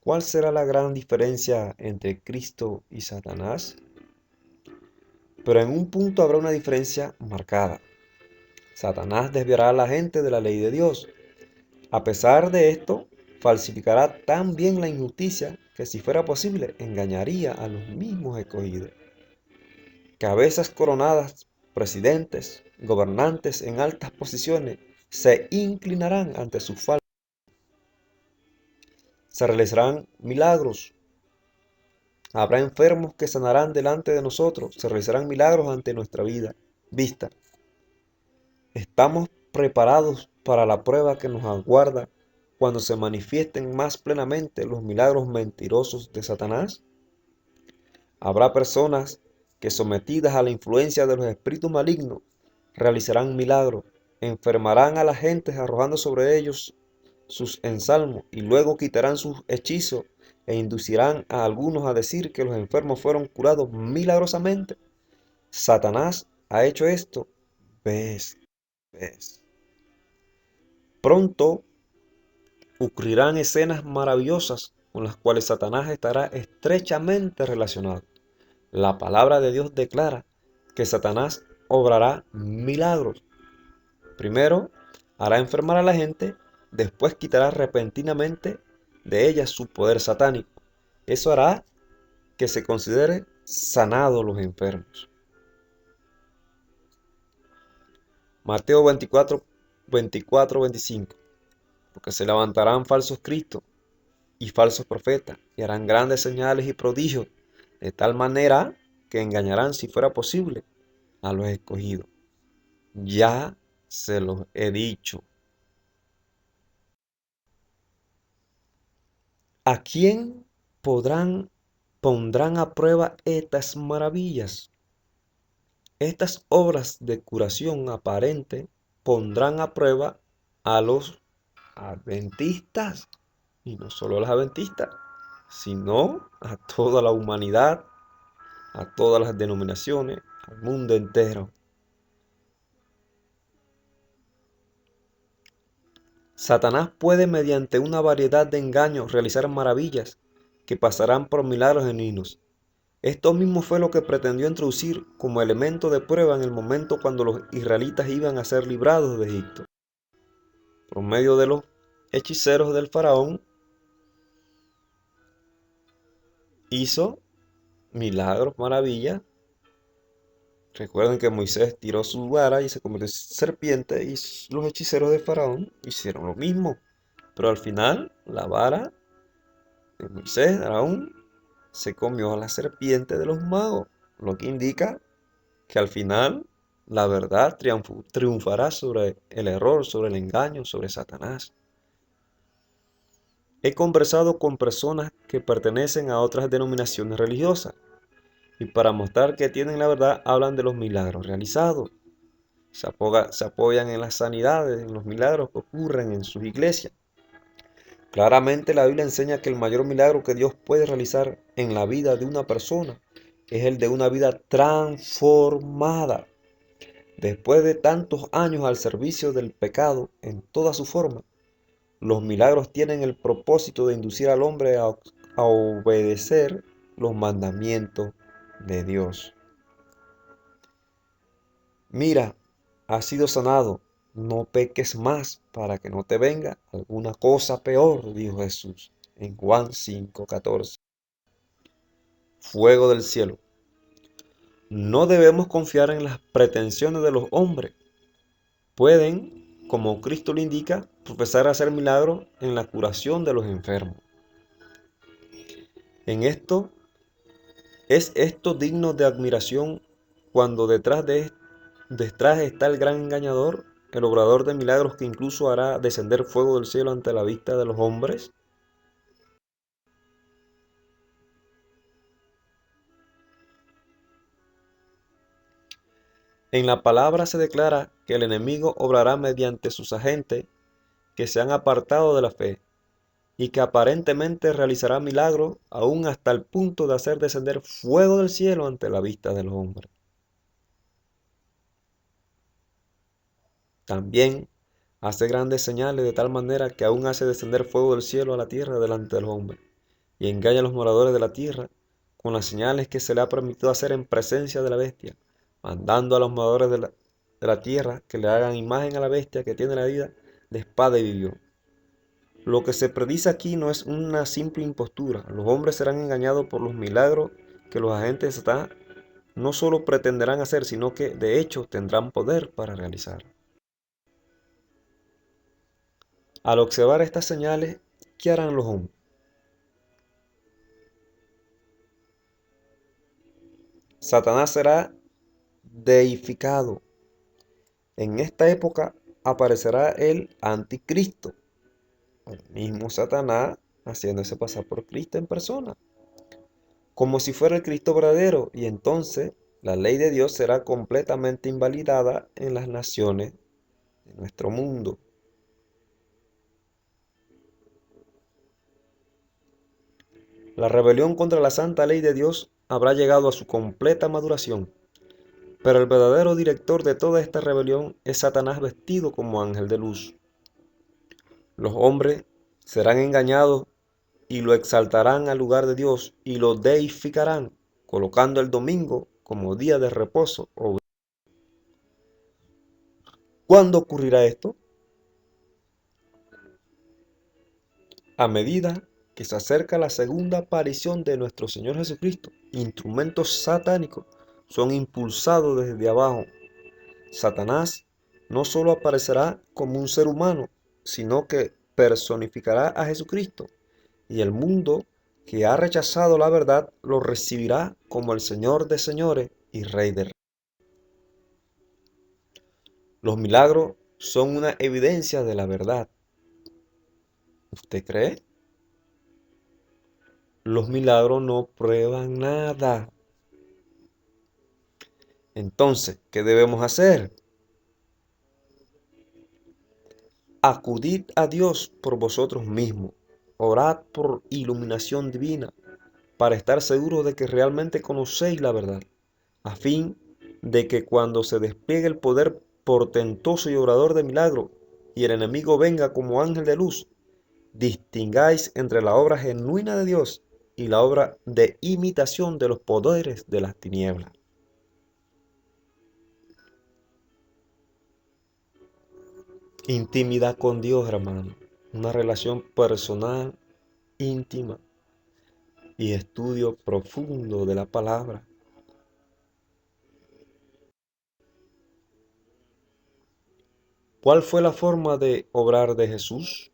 ¿Cuál será la gran diferencia entre Cristo y Satanás? Pero en un punto habrá una diferencia marcada. Satanás desviará a la gente de la ley de Dios. A pesar de esto, falsificará tan bien la injusticia que si fuera posible engañaría a los mismos escogidos. Cabezas coronadas, presidentes, gobernantes en altas posiciones se inclinarán ante su falta. Se realizarán milagros. Habrá enfermos que sanarán delante de nosotros. Se realizarán milagros ante nuestra vista. Estamos preparados para la prueba que nos aguarda cuando se manifiesten más plenamente los milagros mentirosos de Satanás. Habrá personas que, sometidas a la influencia de los espíritus malignos, realizarán milagros, enfermarán a la gente arrojando sobre ellos sus ensalmos y luego quitarán sus hechizos e inducirán a algunos a decir que los enfermos fueron curados milagrosamente. Satanás ha hecho esto vez tras vez. Pronto ocurrirán escenas maravillosas con las cuales Satanás estará estrechamente relacionado. La palabra de Dios declara que Satanás obrará milagros. Primero, hará enfermar a la gente, después quitará repentinamente de ella su poder satánico. Eso hará que se considere sanados los enfermos. Mateo 24, 25. Porque se levantarán falsos cristos y falsos profetas, y harán grandes señales y prodigios, de tal manera que engañarán, si fuera posible, a los escogidos. Ya se los he dicho. ¿A quién pondrán a prueba estas maravillas? Estas obras de curación aparente pondrán a prueba a los adventistas, y no solo a los adventistas, sino a toda la humanidad, a todas las denominaciones, al mundo entero. Satanás puede, mediante una variedad de engaños, realizar maravillas que pasarán por milagros genuinos. Esto mismo fue lo que pretendió introducir como elemento de prueba en el momento cuando los israelitas iban a ser librados de Egipto. Por medio de los hechiceros del faraón, hizo milagros, maravillas. Recuerden que Moisés tiró su vara y se convirtió en serpiente y los hechiceros de faraón hicieron lo mismo. Pero al final, la vara de Moisés, Aarón, se comió a la serpiente de los magos, lo que indica que al final la verdad triunfará sobre el error, sobre el engaño, sobre Satanás. He conversado con personas que pertenecen a otras denominaciones religiosas y para mostrar que tienen la verdad hablan de los milagros realizados. Se apoyan en las sanidades, en los milagros que ocurren en sus iglesias. Claramente la Biblia enseña que el mayor milagro que Dios puede realizar en la vida de una persona es el de una vida transformada. Después de tantos años al servicio del pecado en toda su forma, los milagros tienen el propósito de inducir al hombre a obedecer los mandamientos de Dios. Mira, has sido sanado, no peques más para que no te venga alguna cosa peor, dijo Jesús en Juan 5:14. Fuego del cielo. No debemos confiar en las pretensiones de los hombres. Pueden, como Cristo lo indica, profesar hacer milagros en la curación de los enfermos. ¿Es esto digno de admiración cuando detrás está el gran engañador, el obrador de milagros que incluso hará descender fuego del cielo ante la vista de los hombres? En la palabra se declara que el enemigo obrará mediante sus agentes que se han apartado de la fe y que aparentemente realizará milagros aún hasta el punto de hacer descender fuego del cielo ante la vista de los hombres. También hace grandes señales de tal manera que aún hace descender fuego del cielo a la tierra delante de los hombres y engaña a los moradores de la tierra con las señales que se le ha permitido hacer en presencia de la bestia, mandando a los moradores de la tierra que le hagan imagen a la bestia que tiene la vida de espada y vivió. Lo que se predice aquí no es una simple impostura. Los hombres serán engañados por los milagros que los agentes de Satanás no solo pretenderán hacer, sino que de hecho tendrán poder para realizar. Al observar estas señales, ¿qué harán los hombres? Satanás será deificado. En esta época aparecerá el anticristo, el mismo Satanás haciéndose pasar por Cristo en persona, como si fuera el Cristo verdadero, y entonces la ley de Dios será completamente invalidada en las naciones de nuestro mundo. La rebelión contra la santa ley de Dios habrá llegado a su completa maduración, pero el verdadero director de toda esta rebelión es Satanás vestido como ángel de luz. Los hombres serán engañados y lo exaltarán al lugar de Dios y lo deificarán, colocando el domingo como día de reposo. ¿Cuándo ocurrirá esto? A medida que se acerca la segunda aparición de nuestro Señor Jesucristo, instrumentos satánicos son impulsados desde abajo. Satanás no solo aparecerá como un ser humano, sino que personificará a Jesucristo, y el mundo que ha rechazado la verdad lo recibirá como el Señor de señores y Rey de reyes. Los milagros son una evidencia de la verdad. ¿Usted cree? Los milagros no prueban nada. Entonces, ¿qué debemos hacer? Acudid a Dios por vosotros mismos. Orad por iluminación divina para estar seguros de que realmente conocéis la verdad, a fin de que cuando se despliegue el poder portentoso y obrador de milagro y el enemigo venga como ángel de luz, distingáis entre la obra genuina de Dios y la obra de imitación de los poderes de las tinieblas. Intimidad con Dios, hermano. Una relación personal, íntima y estudio profundo de la palabra. ¿Cuál fue la forma de obrar de Jesús?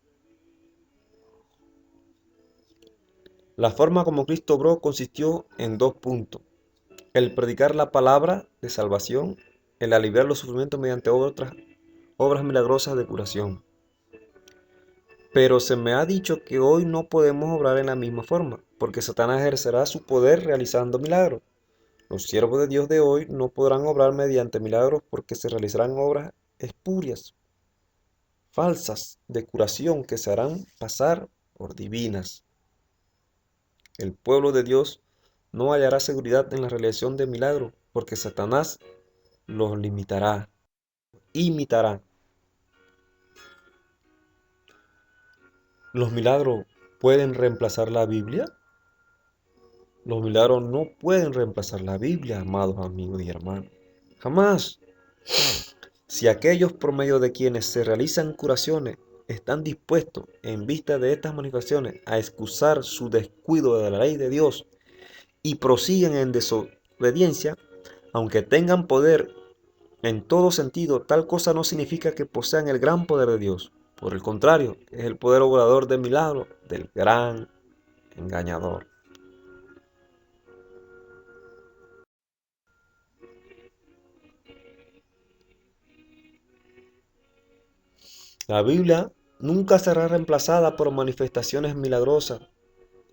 La forma como Cristo obró consistió en dos puntos: el predicar la palabra de salvación, el aliviar los sufrimientos mediante otras obras milagrosas de curación. Pero se me ha dicho que hoy no podemos obrar en la misma forma, porque Satanás ejercerá su poder realizando milagros. Los siervos de Dios de hoy no podrán obrar mediante milagros porque se realizarán obras espurias, falsas, de curación que se harán pasar por divinas. El pueblo de Dios no hallará seguridad en la realización de milagros porque Satanás los limitará, imitará. ¿Los milagros pueden reemplazar la Biblia? Los milagros no pueden reemplazar la Biblia, amados amigos y hermanos. Jamás. Si aquellos por medio de quienes se realizan curaciones están dispuestos, en vista de estas manifestaciones, a excusar su descuido de la ley de Dios y prosiguen en desobediencia, aunque tengan poder en todo sentido, tal cosa no significa que posean el gran poder de Dios. Por el contrario, es el poder obrador de milagros del gran engañador. La Biblia nunca será reemplazada por manifestaciones milagrosas.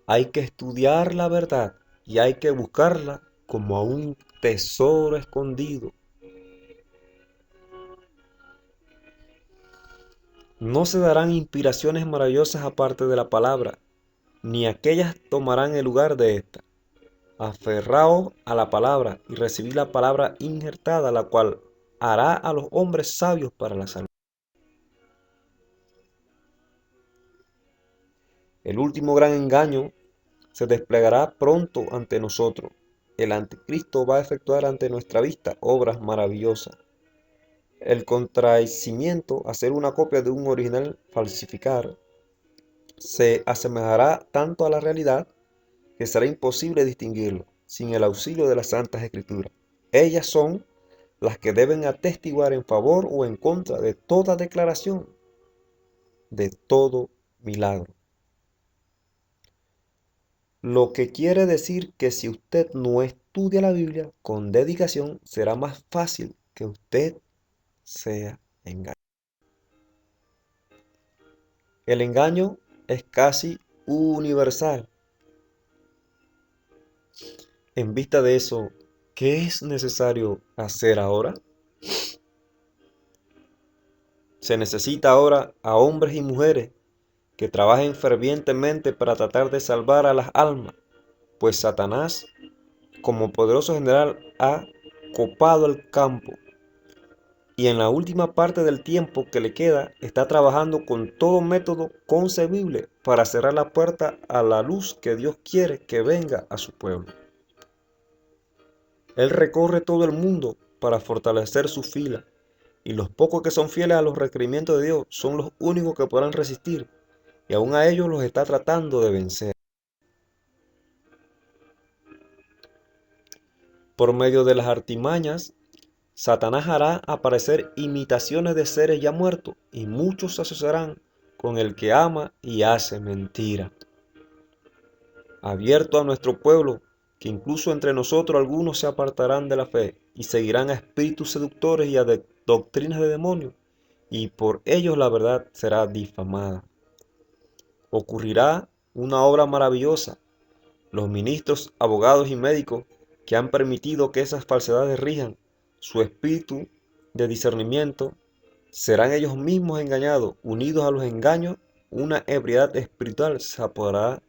Hay que estudiar la verdad y hay que buscarla como a un tesoro escondido. No se darán inspiraciones maravillosas aparte de la palabra, ni aquellas tomarán el lugar de esta. Aferraos a la palabra y recibid la palabra injertada, la cual hará a los hombres sabios para la salvación. El último gran engaño se desplegará pronto ante nosotros. El anticristo va a efectuar ante nuestra vista obras maravillosas. El contrahicimiento, hacer una copia de un original, falsificar, se asemejará tanto a la realidad que será imposible distinguirlo sin el auxilio de las Santas Escrituras. Ellas son las que deben atestiguar en favor o en contra de toda declaración, de todo milagro. Lo que quiere decir que si usted no estudia la Biblia con dedicación, será más fácil que usted sea engañado. El engaño es casi universal. En vista de eso, ¿qué es necesario hacer ahora? Se necesita ahora a hombres y mujeres que trabajen fervientemente para tratar de salvar a las almas, pues Satanás, como poderoso general, ha copado el campo y en la última parte del tiempo que le queda está trabajando con todo método concebible para cerrar la puerta a la luz que Dios quiere que venga a su pueblo. Él recorre todo el mundo para fortalecer su fila, y los pocos que son fieles a los requerimientos de Dios son los únicos que podrán resistir, y aún a ellos los está tratando de vencer. Por medio de las artimañas, Satanás hará aparecer imitaciones de seres ya muertos, y muchos se asociarán con el que ama y hace mentira. Abierto a nuestro pueblo, que incluso entre nosotros algunos se apartarán de la fe y seguirán a espíritus seductores y a doctrinas de demonios, y por ellos la verdad será difamada. Ocurrirá una obra maravillosa. Los ministros, abogados y médicos que han permitido que esas falsedades rijan su espíritu de discernimiento, serán ellos mismos engañados. Unidos a los engaños, una ebriedad espiritual se apoderará